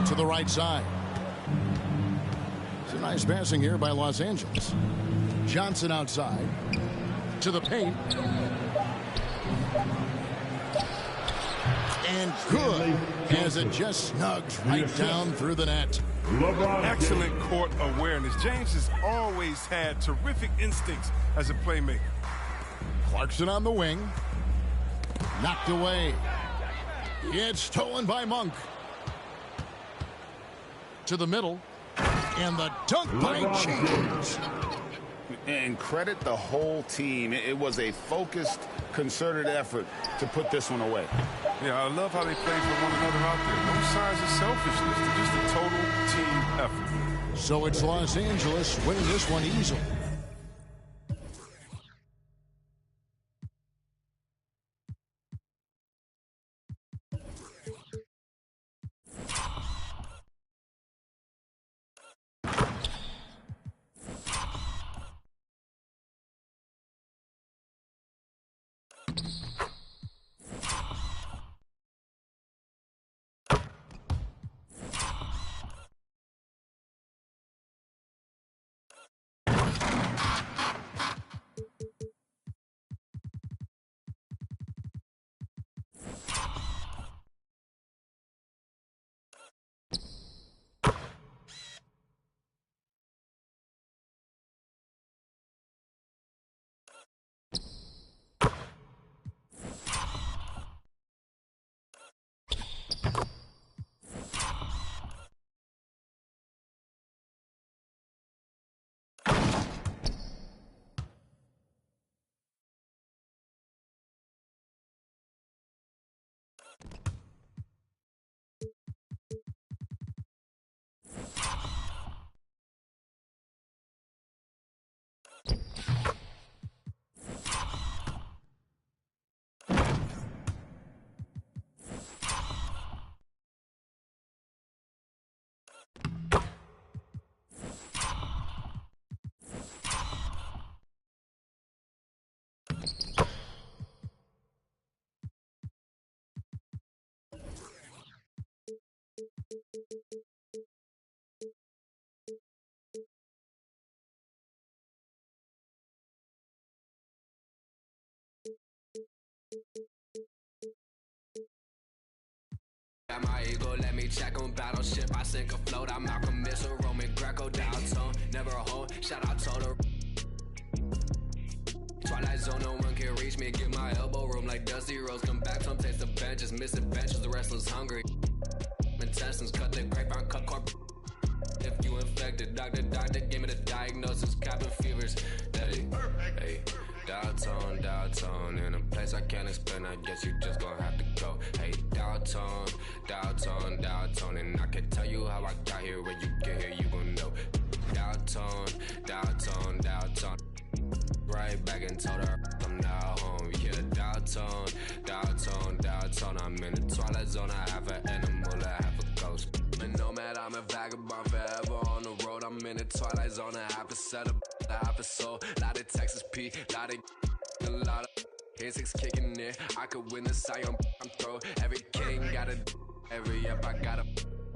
to the right side. It's a nice passing here by Los Angeles. Johnson outside to the paint. And good as it just snugs right down through the net. Excellent court awareness. James has always had terrific instincts as a playmaker. Clarkson on the wing. Knocked away. It's stolen by Monk. To the middle. And the dunk by James. And credit the whole team. It was a focused, concerted effort to put this one away. Yeah, I love how they play for one another out there. No signs of selfishness. Just a total team effort. So it's Los Angeles winning this one easily. Got my ego, let me check on battleship. I sink a float, I'm Malcolm Missile, Roman Greco, down tone, never a home. Shout out Toto. Twilight zone, no one can reach me. Get my elbow room like Dusty Rose. Come back, some taste the benches, misadventures, the restless hungry. Intestines, cut the grapevine, cut corp. If you infected, doctor, give me the diagnosis. Cabin fevers, hey, dial tone, in a place I can't explain. I guess you just gonna have to go. Hey, dial tone, and I can tell you how I got here. When you get here, you gon' know. Dial tone. Right back and told her I'm now home. Yeah, dial tone. I'm in the twilight zone. I have an animal, I have a ghost. A nomad, I'm a vagabond forever on the road. I'm in the twilight zone. I have to set up, I have a soul. Lot of Texas P, lot of insects kicking in. I could win the Sion, I'm throw. Every king got a, every up I got a.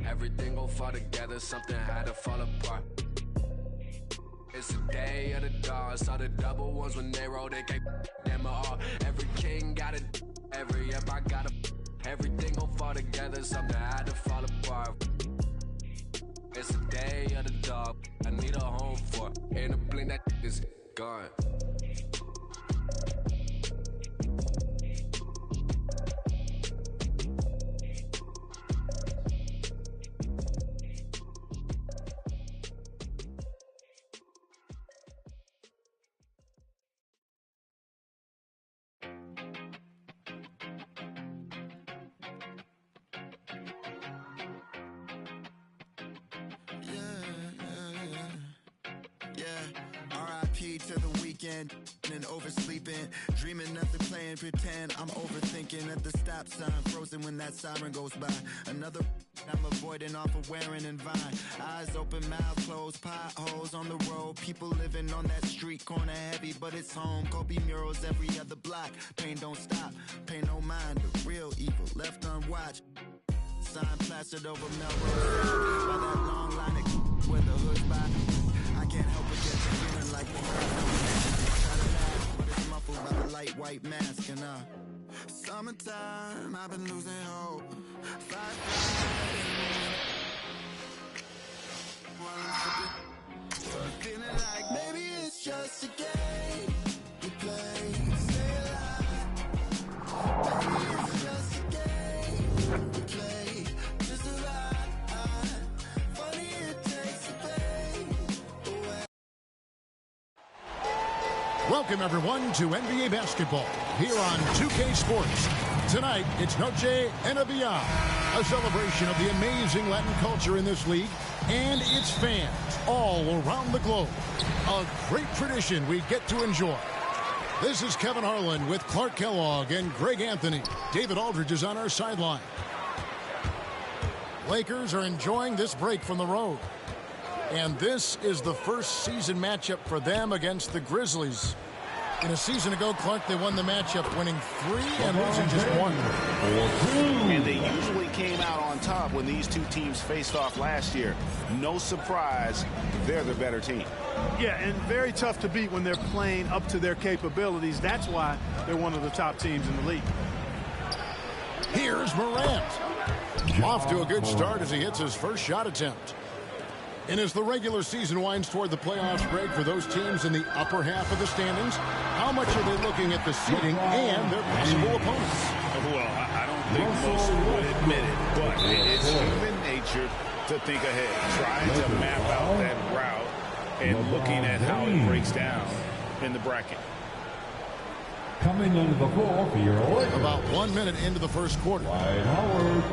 Everything gon' fall together, something had to fall apart. It's the day of the dog. Saw the double ones when they roll, they can't them all. Every king got it, every up I got a. Everything gon' fall together, something had to fall apart. It's the day of the dog. I need a home for. In a blink that is gone. R.I.P. to the weekend and oversleeping, dreaming nothing, playing pretend. I'm overthinking at the stop sign, frozen when that siren goes by. Another I'm avoiding off of wearing and Vine. Eyes open, mouth closed, potholes on the road. People living on that street corner heavy, but it's home. Kobe murals every other block. Pain don't stop, pay no mind. The real evil left unwatched. Sign plastered over Melrose by that long line of where the hood's by. I can't help but get the feeling like try to laugh, but it's muffled by the light white mask. And summertime, I've been losing hope. Feeling like maybe it's just a game we play. Stay alive. Maybe it's just a game we play. Just a lie. Funny it takes the pain away. Welcome, everyone, to NBA basketball here on 2K Sports. Tonight, it's Noche NBA, a celebration of the amazing Latin culture in this league and its fans all around the globe. A great tradition we get to enjoy. This is Kevin Harlan with Clark Kellogg and Greg Anthony. David Aldridge is on our sideline. Lakers are enjoying this break from the road. And this is the first season matchup for them against the Grizzlies. In a season ago, Clark, they won the matchup, winning 3 and losing just 1. And they usually came out on top when these two teams faced off last year. No surprise, they're the better team. Yeah, and very tough to beat when they're playing up to their capabilities. That's why they're one of the top teams in the league. Here's Morant. Off to a good start as he hits his first shot attempt. And as the regular season winds toward the playoffs, Greg, for those teams in the upper half of the standings, how much are they looking at the seeding and their possible opponents? Well, I don't think most would admit it, but it's human nature to think ahead, trying to map out that route and looking at how it breaks down in the bracket. Coming onto the floor for your Lakers. About 1 minute into the first quarter. Dwight Howard.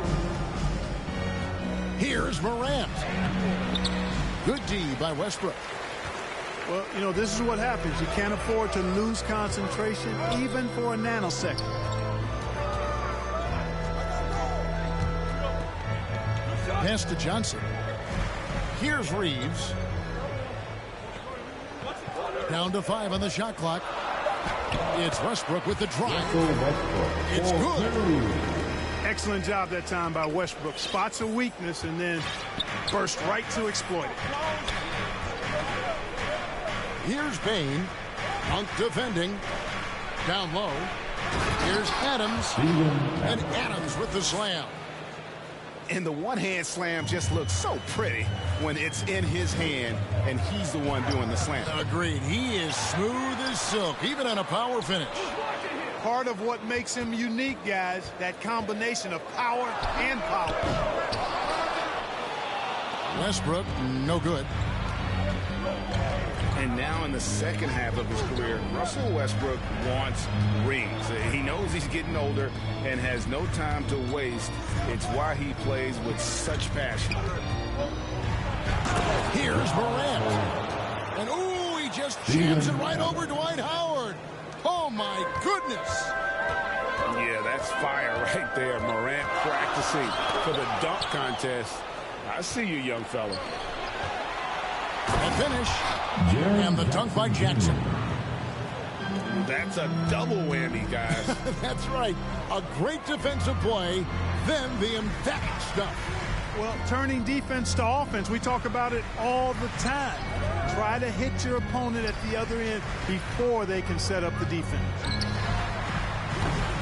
Here's Morant. Good D by Westbrook. Well, you know, this is what happens. You can't afford to lose concentration even for a nanosecond. Pass to Johnson. Here's Reeves. Down to 5 on the shot clock. It's Westbrook with the drive. It's good. Excellent job that time by Westbrook. Spots a weakness and then burst right to exploit it. Here's Bain. Monk defending. Down low. Here's Adams. And Adams with the slam. And the one-hand slam just looks so pretty when it's in his hand and he's the one doing the slam. Agreed. He is smooth as silk, even on a power finish. Part of what makes him unique, guys, that combination of power and power. Westbrook, no good. And now in the second half of his career, Russell Westbrook wants rings. He knows he's getting older and has no time to waste. It's why he plays with such passion. Here's Morant. And ooh, he just jams it right over Dwight Howard. Oh my goodness. Yeah, that's fire right there. Morant practicing for the dunk contest. I see you, young fella. A finish. And the dunk by Jackson. That's a double whammy, guys. That's right. A great defensive play, then the emphatic stuff. Well, turning defense to offense, we talk about it all the time. Try to hit your opponent at the other end before they can set up the defense.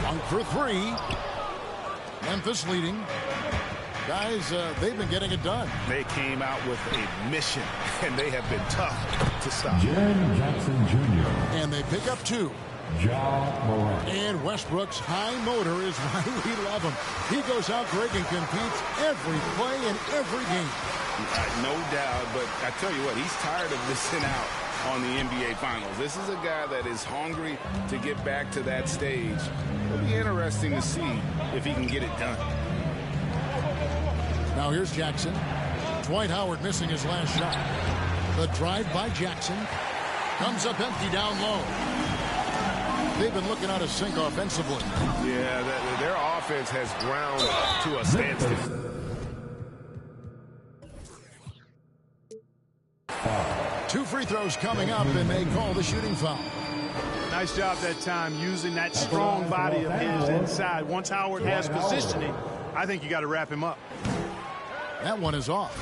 Dunk for 3. Memphis leading. Guys, they've been getting it done. They came out with a mission, and they have been tough to stop. Jaren Jackson Jr. And they pick up 2. Ja Morant. And Westbrook's high motor is why we love him. He goes out, Greg, and competes every play in every game. No doubt, but I tell you what, he's tired of missing out on the NBA Finals. This is a guy that is hungry to get back to that stage. It'll be interesting to see if he can get it done. Now here's Jackson. Dwight Howard missing his last shot. The drive by Jackson comes up empty down low. They've been looking out of sync offensively. Yeah, their offense has ground to a standstill. Two free throws coming up, and they call the shooting foul. Nice job that time using that strong body of his inside. Once Howard has positioning, I think you got to wrap him up. That one is off.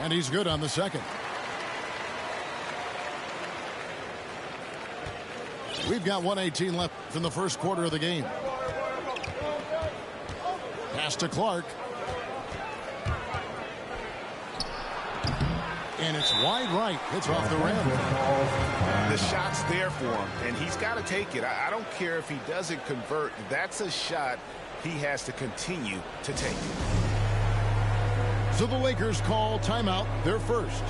And he's good on the second. We've got 1:18 left in the first quarter of the game. Pass to Clark. And it's wide right. It's off the rim. The shot's there for him, and he's got to take it. I don't care if he doesn't convert. That's a shot he has to continue to take. So the Lakers call timeout, their first.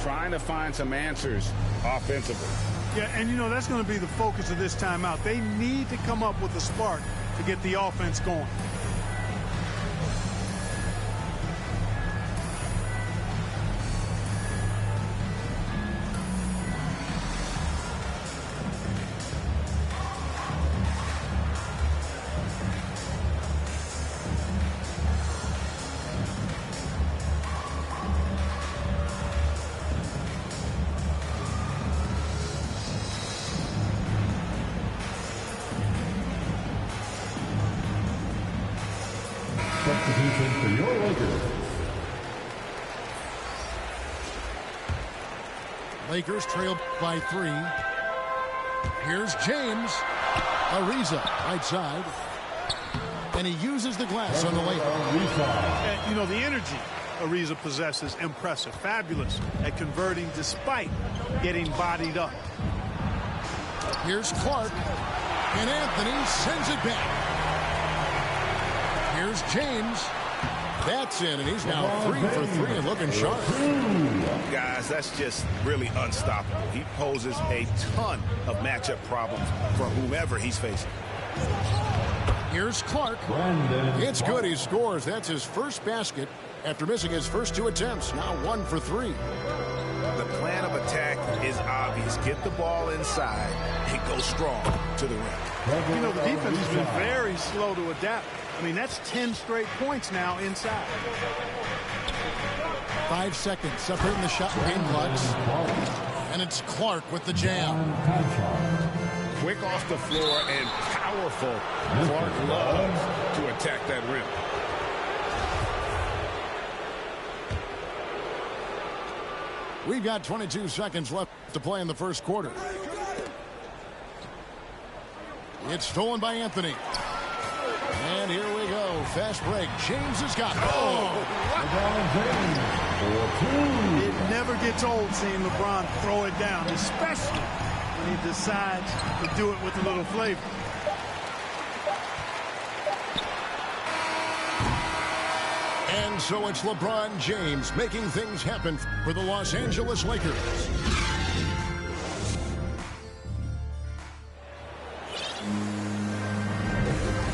Trying to find some answers offensively. Yeah, and you know, that's going to be the focus of this timeout. They need to come up with a spark to get the offense going. substitution for your Lakers. Lakers trail by 3. Here's James. Ariza, right side. And he uses the glass on the layup. And, you know, the energy Ariza possesses, impressive, fabulous at converting despite getting bodied up. Here's Clark. And Anthony sends it back. Here's James. That's in, and he's now 3 for 3 and looking sharp. Guys, that's just really unstoppable. He poses a ton of matchup problems for whomever he's facing. Here's Clark. It's good. He scores. That's his first basket after missing his first 2 attempts. Now 1 for 3. The plan of attack is obvious. Get the ball inside and go strong to the rim. You know, the defense has been very slow to adapt. I mean, that's 10 straight points now inside. 5 seconds separating the shot and blocks. And it's Clark with the jam. Quick off the floor and powerful. Clark loves to attack that rim. We've got 22 seconds left to play in the first quarter. It's stolen by Anthony. And here we go. Fast break. James has got it. It never gets old seeing LeBron throw it down, especially when he decides to do it with a little flavor. And so it's LeBron James making things happen for the Los Angeles Lakers.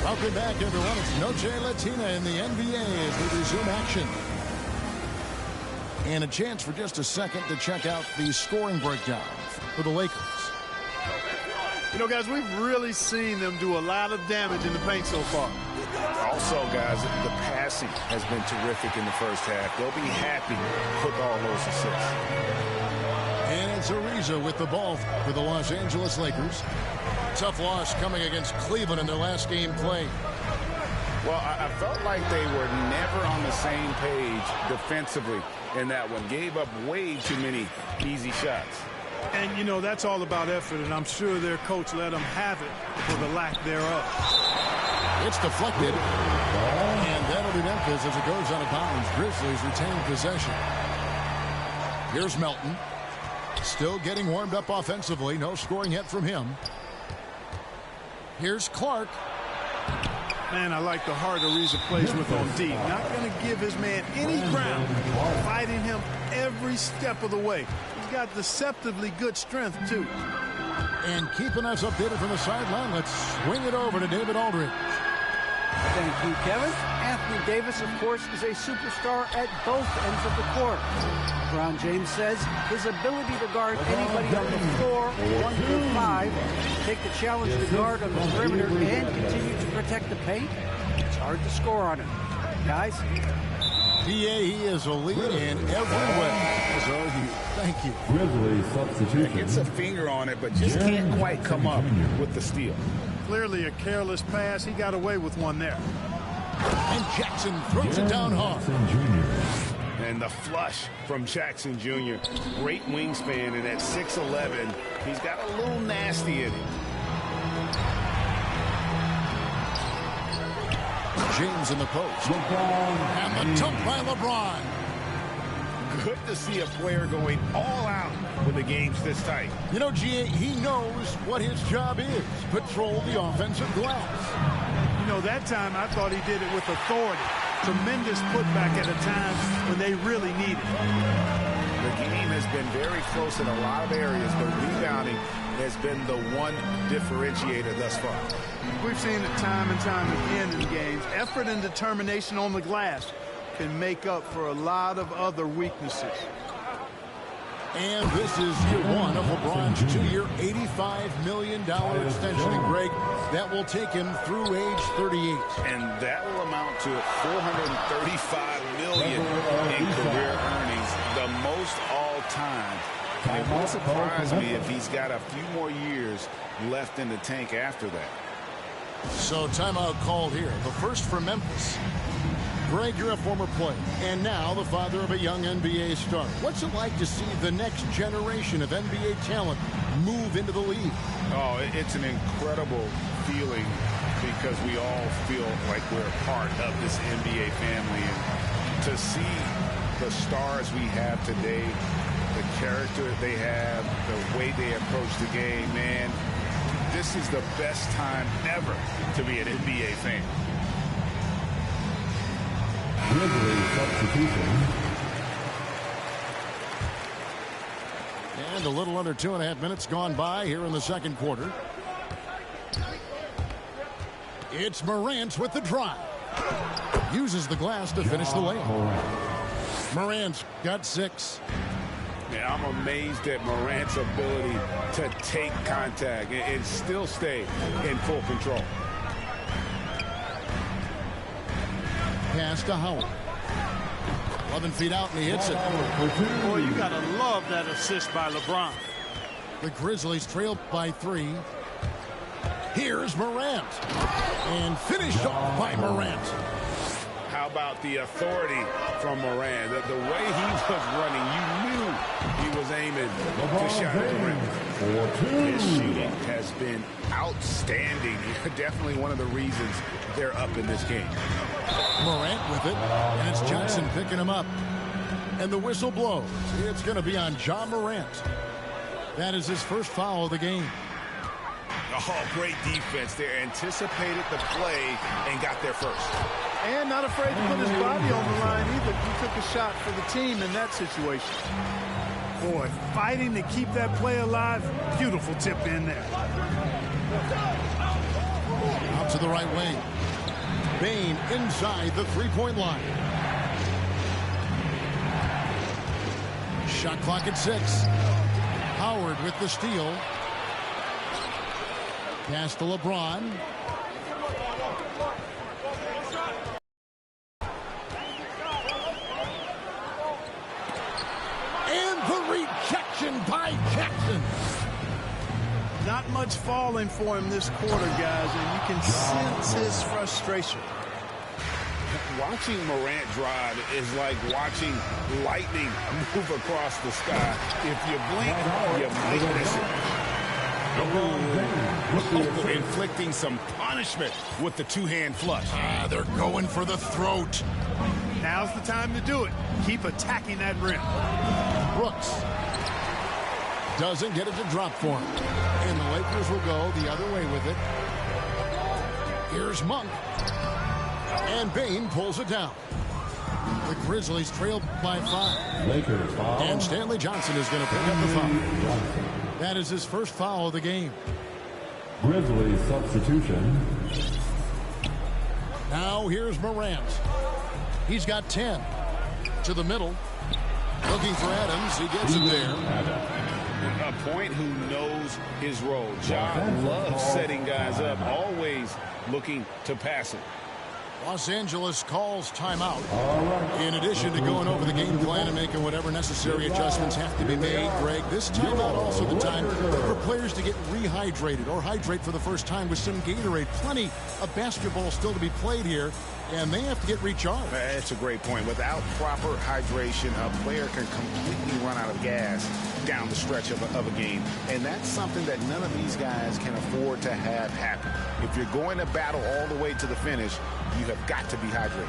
Welcome back, everyone. It's Noche Latina in the NBA as we resume action. And a chance for just a second to check out the scoring breakdown for the Lakers. You know, guys, we've really seen them do a lot of damage in the paint so far. Also, guys, the passing has been terrific in the first half. They'll be happy with all those assists. And it's Ariza with the ball for the Los Angeles Lakers. Tough loss coming against Cleveland in their last game played. Well, I felt like they were never on the same page defensively in that one. Gave up way too many easy shots. And, you know, that's all about effort, and I'm sure their coach let them have it for the lack thereof. It's deflected, and that'll be Memphis as it goes out of bounds. Grizzlies retain possession. Here's Melton. Still getting warmed up offensively. No scoring yet from him. Here's Clark. Man, I like the heart Ariza plays with on D. Not going to give his man any ground. Fighting him every step of the way. He's got deceptively good strength, too. And keeping us updated from the sideline, let's swing it over to David Aldridge. Thank you, Kevin. Anthony Davis, of course, is a superstar at both ends of the court. LeBron James says his ability to guard anybody on the floor, 1 through 5, take the challenge to guard on the perimeter, and continue to protect the paint, it's hard to score on him. Guys? He is a lead in every way. So thank you. Grizzly substitution. Gets a finger on it, but just can't quite come up with the steal. Clearly a careless pass. He got away with one there. And Jackson throws it down hard. And the flush from Jackson Jr. Great wingspan, and at 6'11", he's got a little nasty in him. James in the post. And the dunk by LeBron. Good to see a player going all out when the game's this tight. You know, G.A., he knows what his job is. Patrol the offensive glass. You know, that time I thought he did it with authority. Tremendous putback at a time when they really need it. The game has been very close in a lot of areas, but rebounding has been the one differentiator thus far. We've seen it time and time again in games. Effort and determination on the glass can make up for a lot of other weaknesses. And this is year one of LeBron's 2-year, $85 million extension. And Greg, that will take him through age 38. And that will amount to $435 million in career earnings, the most all time. It won't surprise me if he's got a few more years left in the tank after that. So timeout called here. The first for Memphis. Greg, you're a former player, and now the father of a young NBA star. What's it like to see the next generation of NBA talent move into the league? Oh, it's an incredible feeling because we all feel like we're a part of this NBA family. And to see the stars we have today, the character they have, the way they approach the game, man, this is the best time ever to be an NBA fan. And a little under 2.5 minutes gone by here in the second quarter. It's Morant with the drive. Uses the glass to finish the layup. Morant's got 6. Yeah, I'm amazed at Morant's ability to take contact and still stay in full control. Pass to Howard. 11 feet out, and he hits it. Boy, you got to love that assist by LeBron. The Grizzlies trail by 3. Here's Morant. And finished off by Morant. How about the authority from Morant? The way he was running, you knew he was aiming to shot at the rim. His shooting has been outstanding. Definitely one of the reasons they're up in this game. Morant with it, and it's Johnson picking him up. And the whistle blows. It's going to be on Ja Morant. That is his first foul of the game. Oh, great defense there. Anticipated the play and got there first. And not afraid to put his body on the line either. He took a shot for the team in that situation. Boy, fighting to keep that play alive. Beautiful tip in there. Out to the right wing. Bane inside the three-point line. Shot clock at 6. Howard with the steal. Pass to LeBron. And the rejection by Jackson. Not much falling for him this quarter, guys, and you can sense his frustration. Watching Morant drive is like watching lightning move across the sky. If you blink, you might miss it. Inflicting some punishment with the two-hand flush. They're going for the throat. Now's the time to do it. Keep attacking that rim. Brooks doesn't get it to drop for him. And the Lakers will go the other way with it. Here's Monk. And Bane pulls it down. The Grizzlies trail by 5. Lakers foul. And Stanley Johnson is going to pick up the foul. That is his first foul of the game. Grizzlies substitution. Now here's Morant. He's got 10. To the middle. Looking for Adams. He gets it there. A point who knows his role. Ja loves setting guys up. Always looking to pass it. Los Angeles calls timeout. In addition to going over the game plan and making whatever necessary adjustments have to be made, Greg, this timeout also the time for players to get rehydrated or hydrate for the first time with some Gatorade. Plenty of basketball still to be played here, and they have to get recharged. That's a great point. Without proper hydration, a player can completely run out of gas down the stretch of a game, and that's something that none of these guys can afford to have happen. If you're going to battle all the way to the finish, you have got to be hydrated.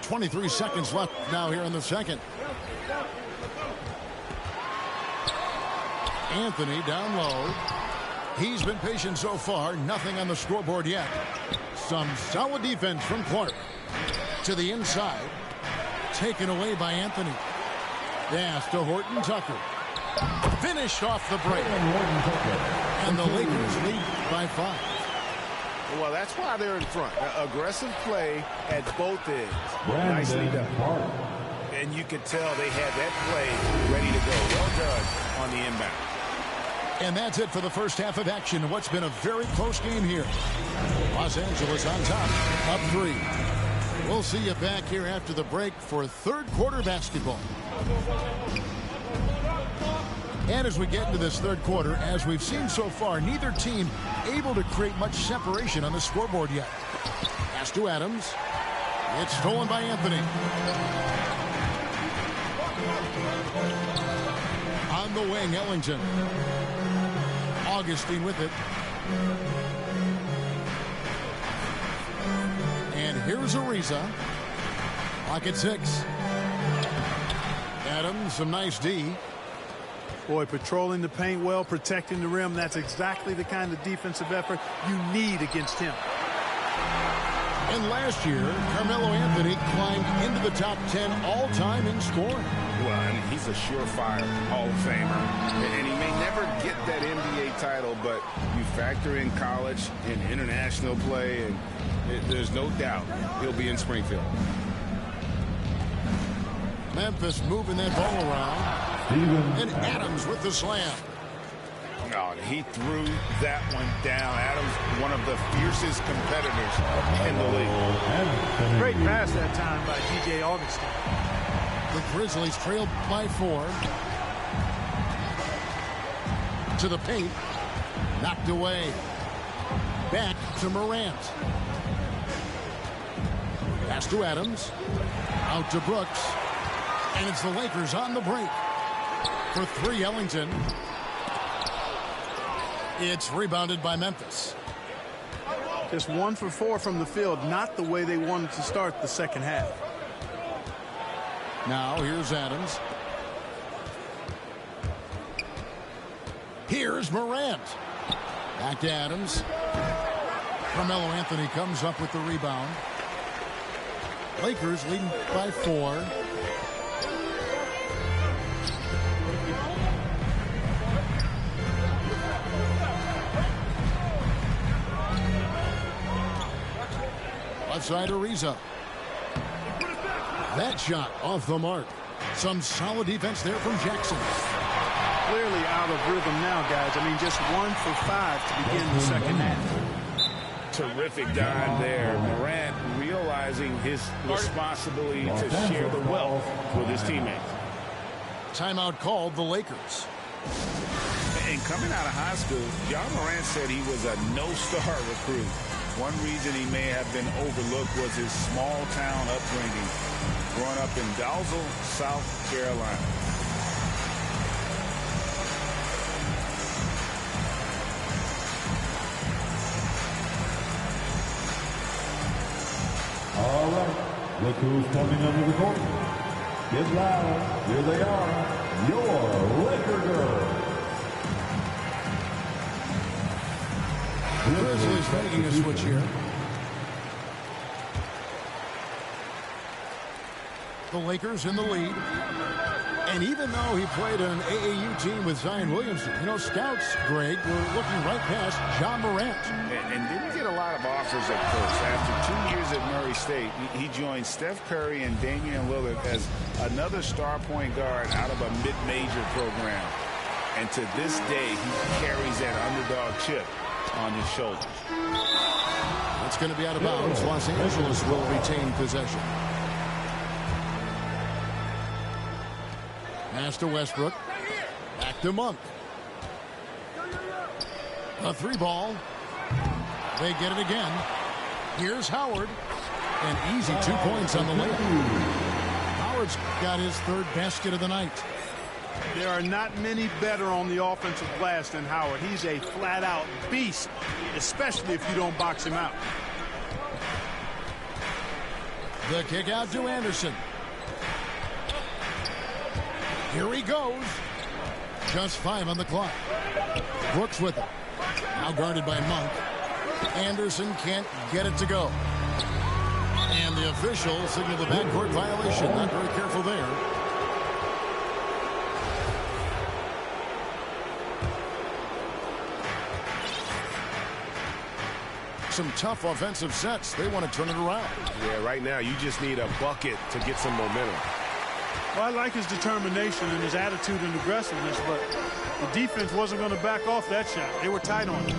.23 seconds left now here in the second. Anthony down low. He's been patient so far. Nothing on the scoreboard yet. Some solid defense from Clark. To the inside. Taken away by Anthony. Pass to Horton Tucker. Finished off the break. And the Lakers lead by 5. Well, that's why they're in front. Aggressive play at both ends. Nicely done. And you could tell they had that play ready to go. Well done on the inbound. And that's it for the first half of action. What's been a very close game here. Los Angeles on top, up 3. We'll see you back here after the break for third quarter basketball. And as we get into this third quarter, as we've seen so far, neither team able to create much separation on the scoreboard yet. Pass to Adams. It's stolen by Anthony. On the wing, Ellington. Augustine with it. And here's Ariza. Pocket 6. Adams, some nice D. Boy, patrolling the paint well, protecting the rim. That's exactly the kind of defensive effort you need against him. And last year, Carmelo Anthony climbed into the top 10 all-time in scoring. Well, I mean, he's a surefire Hall of Famer. And he may never get that NBA title, but you factor in college and international play, and there's no doubt he'll be in Springfield. Memphis moving that ball around. And Adams with the slam. Oh, he threw that one down. Adams, one of the fiercest competitors in the league. Great pass that time by DJ Augustine. The Grizzlies trailed by 4. To the paint. Knocked away. Back to Morant. Pass to Adams. Out to Brooks. And it's the Lakers on the break. For 3, Ellington. It's rebounded by Memphis. Just 1 for 4 from the field. Not the way they wanted to start the second half. Now here's Adams. Here's Morant. Back to Adams. Carmelo Anthony comes up with the rebound. Lakers leading by 4. Outside Ariza. That shot off the mark. Some solid defense there from Jackson. Clearly out of rhythm now, guys. I mean, just 1 for 5 to begin the second half. Terrific dime there. Morant realizing his responsibility to share the wealth with his teammates. Timeout called the Lakers. And coming out of high school, John Morant said he was a no-star recruit. One reason he may have been overlooked was his small-town upbringing, growing up in Dalzell, South Carolina. All right, look who's coming under the court. Get loud. Here they are, your Laker girls. The Grizzlies making a switch here. The Lakers in the lead. And even though he played on an AAU team with Zion Williamson, you know, scouts, Greg, were looking right past John Morant. And didn't get a lot of offers at first. After 2 years at Murray State, he joined Steph Curry and Damian Lillard as another star point guard out of a mid-major program. And to this day, he carries that underdog chip on his shoulders. It's going to be out of bounds. Los Angeles will retain possession. Pass to Westbrook. Back to Monk. A 3-ball. They get it again. Here's Howard. An easy 2 points on the layup. Howard's got his 3rd basket of the night. There are not many better on the offensive glass than Howard. He's a flat-out beast, especially if you don't box him out. The kick out to Anderson. Here he goes. Just 5 on the clock. Brooks with it. Now guarded by Monk. Anderson can't get it to go. And the official signaled the backcourt violation. Not very careful there. Some tough offensive sets. They want to turn it around. Yeah, right now you just need a bucket to get some momentum. Well, I like his determination and his attitude and aggressiveness, but the defense wasn't going to back off that shot. They were tight on it.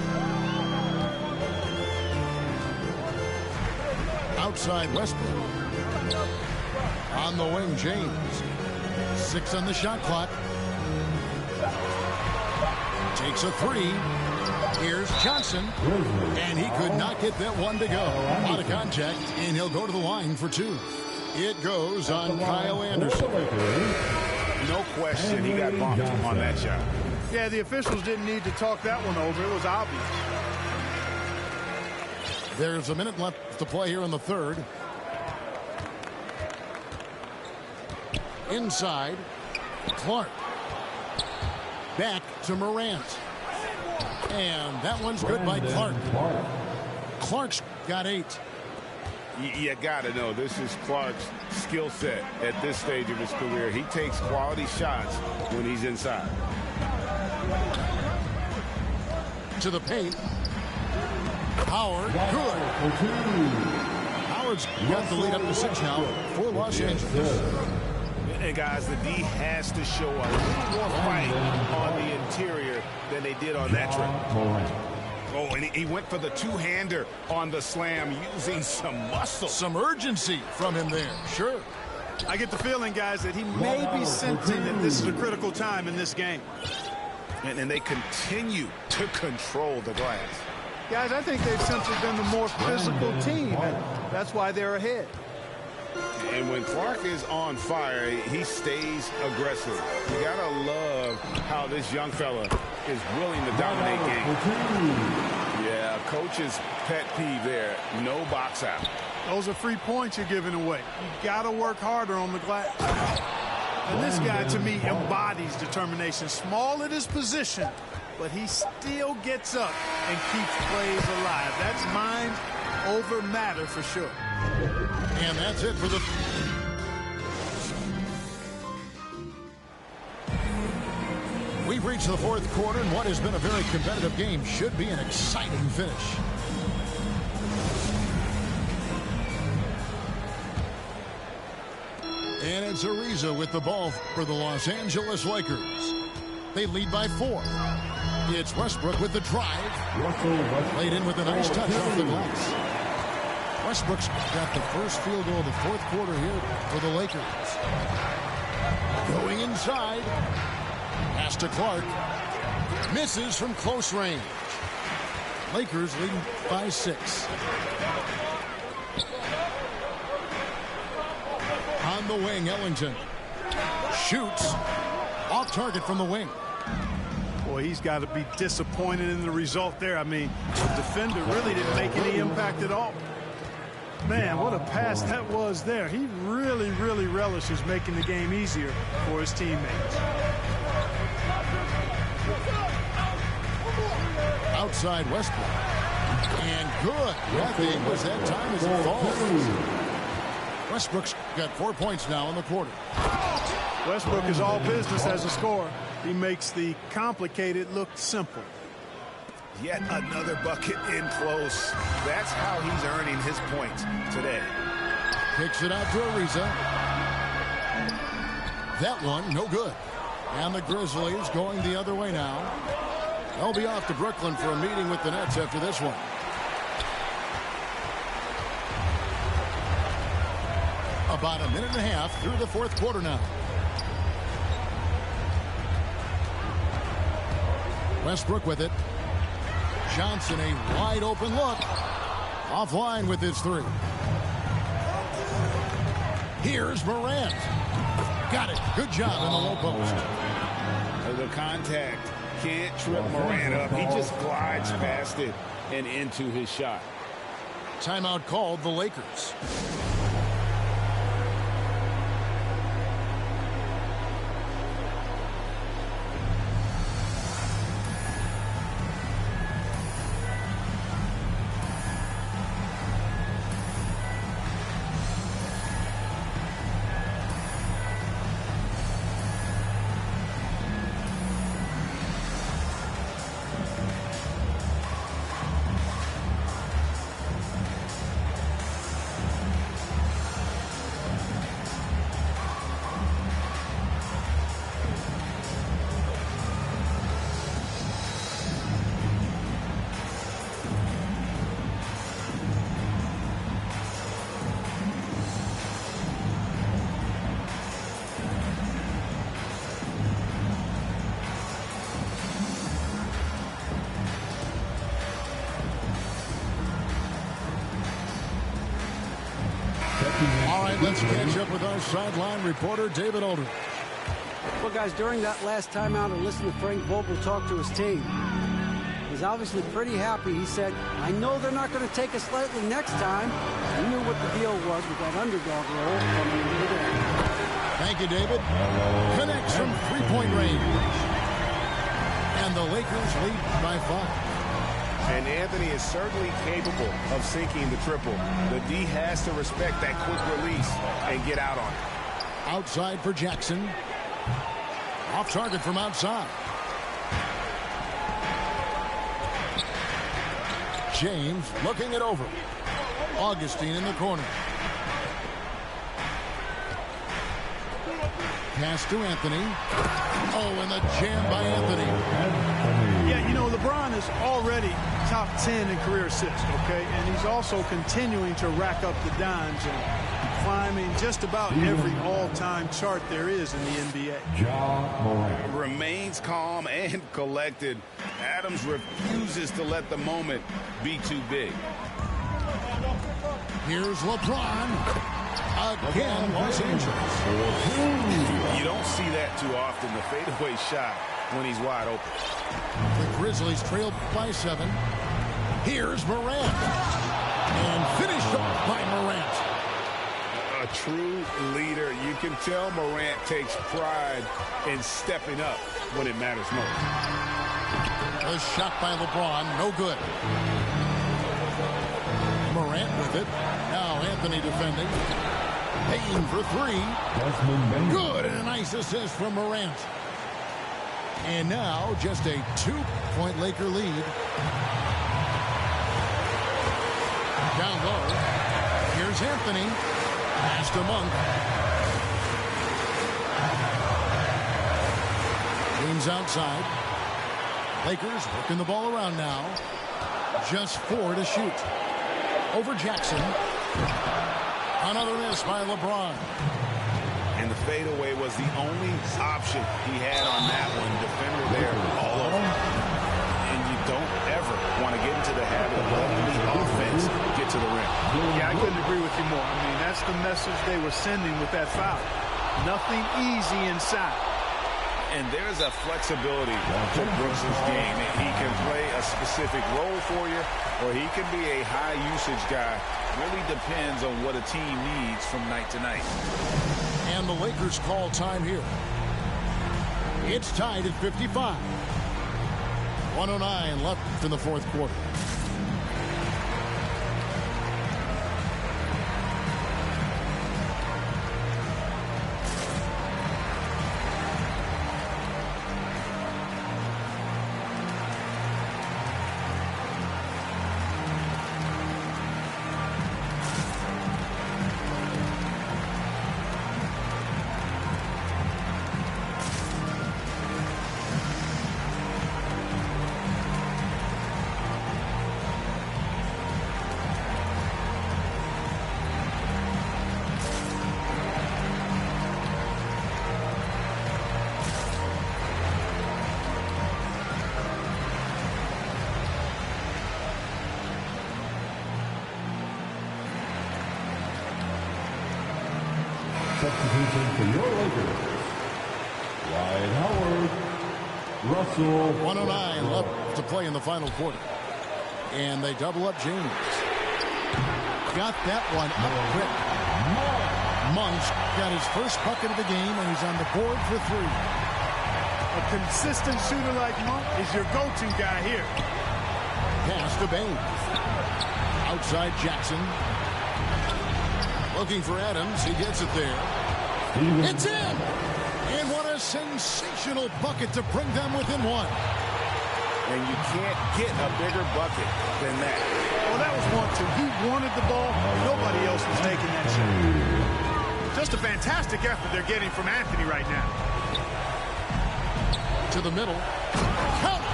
Outside Westbrook. On the wing, James. 6 on the shot clock. Takes a 3. Here's Johnson. And he could not get that one to go. Out of contact, and he'll go to the line for 2. It goes on Kyle Anderson. No question he got bumped on that shot. Yeah, the officials didn't need to talk that one over. It was obvious. There's a minute left to play here in the third. Inside, Clark. Back to Morant. And that one's good by Clark. Clark's got 8. You got to know, this is Clark's skill set at this stage of his career. He takes quality shots when he's inside. To the paint. Howard, good. Howard's got the lead up to 6 now for Los Angeles. And guys, the D has to show a little more fight on the interior than they did on that trip. Oh, and he went for the two-hander on the slam using some muscle. Some urgency from him there, sure. I get the feeling, guys, that he may be sensing that this is a critical time in this game. And they continue to control the glass. Guys, I think they've simply been the more physical team, and that's why they're ahead. And when Clark is on fire, he stays aggressive. You gotta love how this young fella is willing to dominate games. Yeah, coach's pet peeve there. No box out. Those are free points you're giving away. You gotta work harder on the glass. And this guy, to me, embodies determination. Small at his position, but he still gets up and keeps plays alive. That's mind over matter for sure. And that's it for the... We've reached the fourth quarter, and what has been a very competitive game should be an exciting finish. And it's Ariza with the ball for the Los Angeles Lakers. They lead by 4. It's Westbrook with the drive. Played in with a nice touch off the glass. Westbrook's got the first field goal of the fourth quarter here for the Lakers. Going inside. Pass to Clark. Misses from close range. Lakers leading by 6. On the wing, Ellington. Shoots. Off target from the wing. Boy, he's got to be disappointed in the result there. I mean, the defender really didn't make any impact at all. Man, what a pass that was there. He really, really relishes making the game easier for his teammates. Outside Westbrook. And good. Nothing was that time as it falls. Westbrook's got 4 points now in the quarter. Westbrook is all business as a scorer. He makes the complicated look simple. Yet another bucket in close. That's how he's earning his points today. Kicks it out to Ariza. That one, no good. And the Grizzlies going the other way now. They'll be off to Brooklyn for a meeting with the Nets after this one. About a minute and a half through the fourth quarter now. Westbrook with it. Johnson, a wide open look. Offline with his 3. Here's Morant. Got it. Good job in the low post. The contact can't trip Morant up. He just glides past it and into his shot. Timeout called the Lakers. Let's catch up with our sideline reporter, David Aldridge. Well, guys, during that last timeout, I listened to Frank Vogel talk to his team. He's obviously pretty happy. He said, I know they're not going to take us lightly next time. He knew what the deal was with that underdog role coming into the game. Thank you, David. Connects from three-point range. And the Lakers lead by 5. And Anthony is certainly capable of sinking the triple. The D has to respect that quick release and get out on it. Outside for Jackson. Off target from outside. James looking it over. Augustine in the corner. Pass to Anthony. Oh, and the jam by Anthony. Yeah, you know, LeBron is already top 10 in career assists, okay? And he's also continuing to rack up the dimes and climbing just about every all-time chart there is in the NBA. Remains calm and collected. Adams refuses to let the moment be too big. Here's LeBron. Again, Los Angeles. You don't see that too often, the fadeaway shot when he's wide open. The Grizzlies trail by 7. Here's Morant. And finished off by Morant. A true leader. You can tell Morant takes pride in stepping up when it matters most. A shot by LeBron, no good. Morant with it. Now Anthony defending. Payne for 3. Good, and a nice assist from Morant. And now just a 2-point Laker lead. Down low. Here's Anthony. Pass to Monk. James outside. Lakers working the ball around now. Just 4 to shoot. Over Jackson. Another miss by LeBron. And the fadeaway was the only option he had on that one. Defender there all over. And you don't ever want to get into the habit of letting the offense get to the rim. Yeah, I couldn't agree with you more. I mean, that's the message they were sending with that foul. Nothing easy inside. And there's a flexibility to Brooks' game. He can play a specific role for you, or he can be a high-usage guy. Really depends on what a team needs from night to night. And the Lakers call time here. It's tied at 55. 109 left in the fourth quarter. Substitution for your Lakers. Dwight Howard, Russell. 109 left to play in the final quarter. And they double up James. Got that one up quick. Monk's got his first bucket of the game, and he's on the board for 3. A consistent shooter like Monk is your go-to guy here. Pass to Baines. Outside Jackson. Looking for Adams. He gets it there. It's in! And what a sensational bucket to bring them within 1. And you can't get a bigger bucket than that. Well, that was 1-2. He wanted the ball. Nobody else was taking that shot. Just a fantastic effort they're getting from Anthony right now. To the middle. Count it!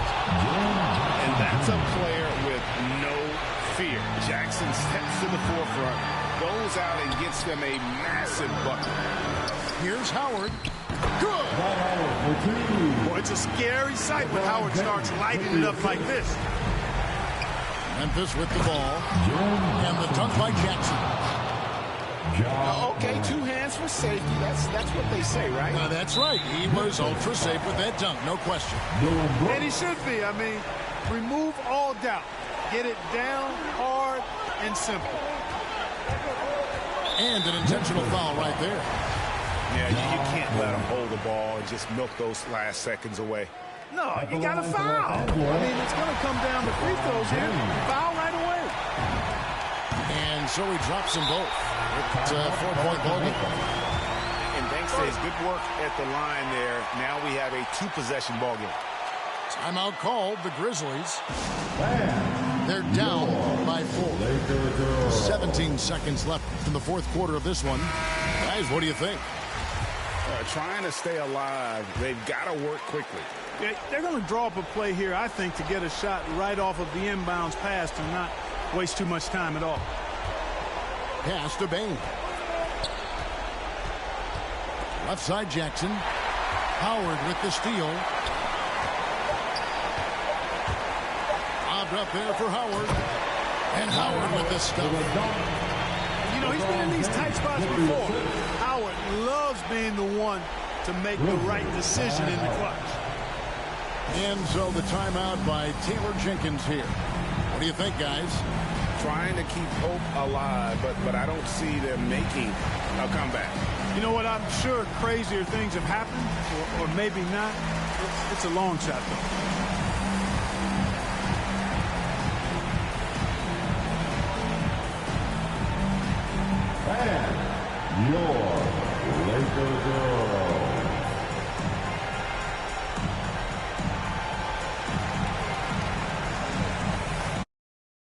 And that's a player with no fear. Jackson steps to the forefront, goes out and gets them a massive bucket. Here's Howard. Good! Boy, it's a scary sight when Howard starts lighting it up like this. Memphis with the ball. And the dunk by Jackson. Okay, 2 hands for safety. That's what they say, right? That's right. He was ultra safe with that dunk, no question. And he should be. I mean, remove all doubt. Get it down, hard, and simple. And an intentional foul right there. Yeah, you can't let him hold the ball and just milk those last seconds away. No, you got to foul. I mean, it's going to come down to free throws here. Foul right away. And so he drops them both. It's a 4-point ball game. And thanks to his good work at the line there, now we have a 2-possession ball game. Timeout called, the Grizzlies. They're down by 4. 17 seconds left in the fourth quarter of this one. Guys, what do you think? Trying to stay alive, they've got to work quickly. Yeah, they're going to draw up a play here, I think, to get a shot right off of the inbounds pass to not waste too much time at all. Pass to Bain. Left side, Jackson. Howard with the steal. Lobbed up there for Howard. And Howard with the stuff. You know, he's been in these tight spots before. Howard loves being the one to make the right decision in the clutch. And so the timeout by Taylor Jenkins here. What do you think, guys? Trying to keep hope alive, but I don't see them making a comeback. You know what? I'm sure crazier things have happened, or maybe not. It's a long shot, though. And your Lakers are